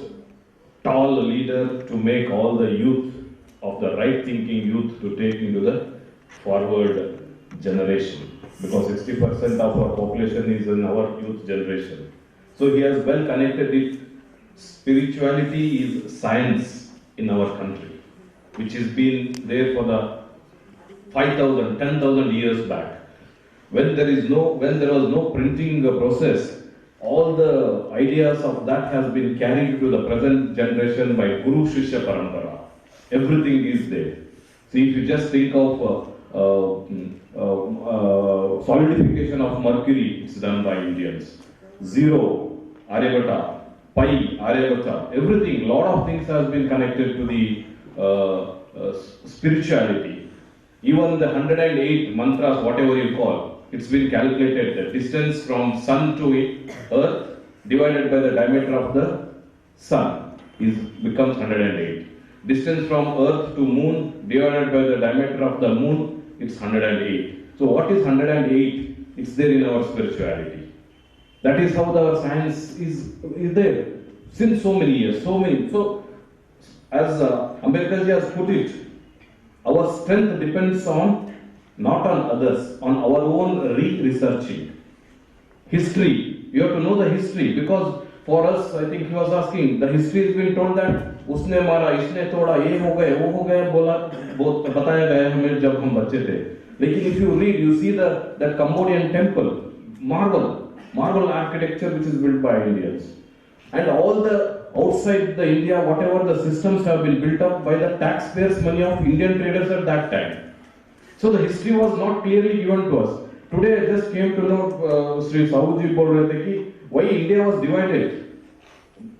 Speaker 4: tall leader to make all the youth of the right thinking youth to take into the forward generation, because 60% of our population is in our youth generation. So he has well connected it. Spirituality is science in our country, which has been there for the 5,000, 10,000 years back. When there was no printing process, all the ideas of that has been carried to the present generation by Guru Shishya Parampara. Everything is there. See, if you just think of solidification of mercury, it's done by Indians. Zero, Aryabhata, Pi, Aryabhata, everything, lot of things has been connected to the spirituality. Even the 108 mantras, whatever you call, it's been calculated. The distance from sun to earth divided by the diameter of the sun becomes 108. Distance from earth to moon divided by the diameter of the moon, it's 108. So what is 108? It's there in our spirituality. That is how the science is there since so many years, so many. So as Ambedkar ji has put it, our strength depends on not on others, on our own researching. History, you have to know the history, because
Speaker 6: for us, I think he was asking, the history has been told that उसने मारा, इसने तोड़ा, ये हो गए, वो हो गए, बोला, बहुत बताया गया हमें जब हम बच्चे थे. लेकिन if you read, you see the Cambodian temple, marble architecture which is built by Indians, and all the outside the India, whatever the systems have been built up by the taxpayers' money of Indian traders at that time. So the history was not clearly given to us. Today I just came to know, Sri Sahuji बोल रहे थे कि why India was divided.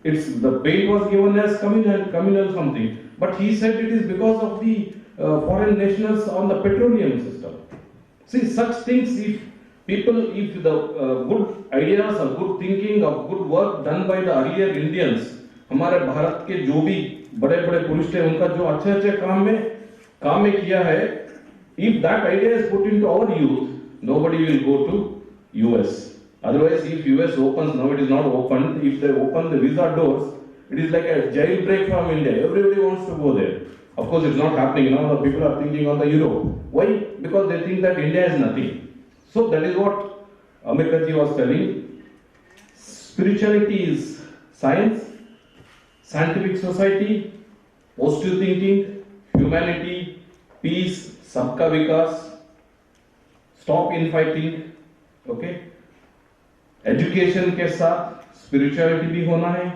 Speaker 6: It's the paint was given as communal something, but he said it is because of the foreign nationals on the petroleum system. See, such things, if the good ideas or good thinking or good work done by the earlier Indians, हमारे भारत के जो भी बड़े-बड़े पुरुष थे, उनका जो अच्छे-अच्छे काम में किया है, if that idea is put into our youth, nobody will go to US. Otherwise, if US opens, now it is not opened, if they open the visa doors, it is like a jailbreak from India. Everybody wants to go there. Of course, it's not happening now. The people are thinking on the Europe. Why? Because they think that India is nothing. So that is what Ambedkar ji was telling. Spirituality is science, scientific society, positive thinking, humanity, peace, sabka vikas, stop infighting, okay? Education के साथ spirituality भी होना है,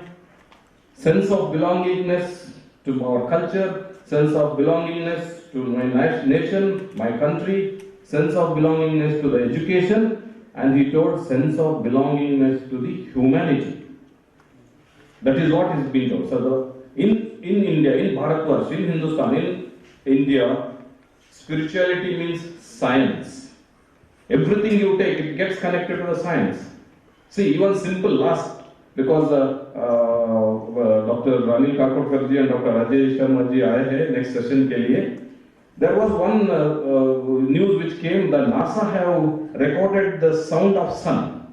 Speaker 6: sense of belongingness to our culture, sense of belongingness to my nation, my country, sense of belongingness to the education, and he told sense of belongingness to the humanity. That is what is being told. So in India, in Bharatvarsh, in Hindustan, in India, spirituality means science. Everything you take, it gets connected to the science. See, even simple last, because Dr. Ranil Kakodkar ji and Dr. Rajesh Sharma ji आए हैं next session के लिए. There was one news which came that NASA have recorded the sound of sun,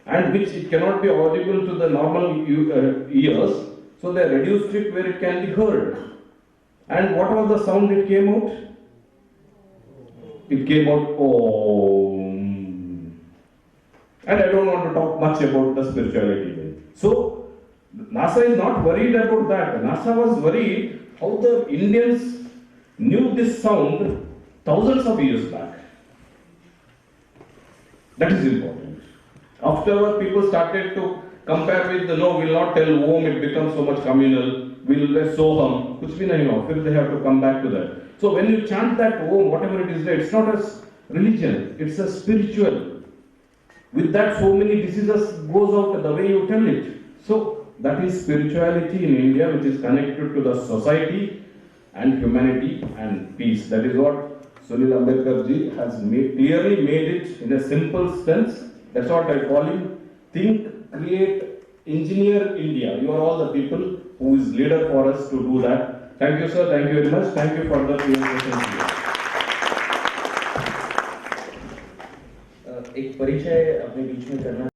Speaker 6: and which it cannot be audible to the normal ears, so they reduced it where it can be heard. And what was the sound it came out? It came out Om. And I don't want to talk much about the spirituality. So NASA is not worried about that. NASA was worried how the Indians knew this sound thousands of years back. That is important. Afterward, people started to compare with the no, we'll not tell Om, it becomes so much communal. We'll let Soham, kuch bhi nahi ho. Then they have to come back to that. So when you chant that Om, whatever it is there, it's not a religion, it's a spiritual. With that, so many diseases goes out the way you tell it. So that is spirituality in India, which is connected to the society and humanity and peace. That is what Sunil Ambedkar ji has clearly made it in a simple sense. That's what I call him. Think, create, engineer India. You are all the people who is leader for us to do that. Thank you, sir. Thank you very much. Thank you for the presentation.
Speaker 7: एक परिचय अपने बीच में करना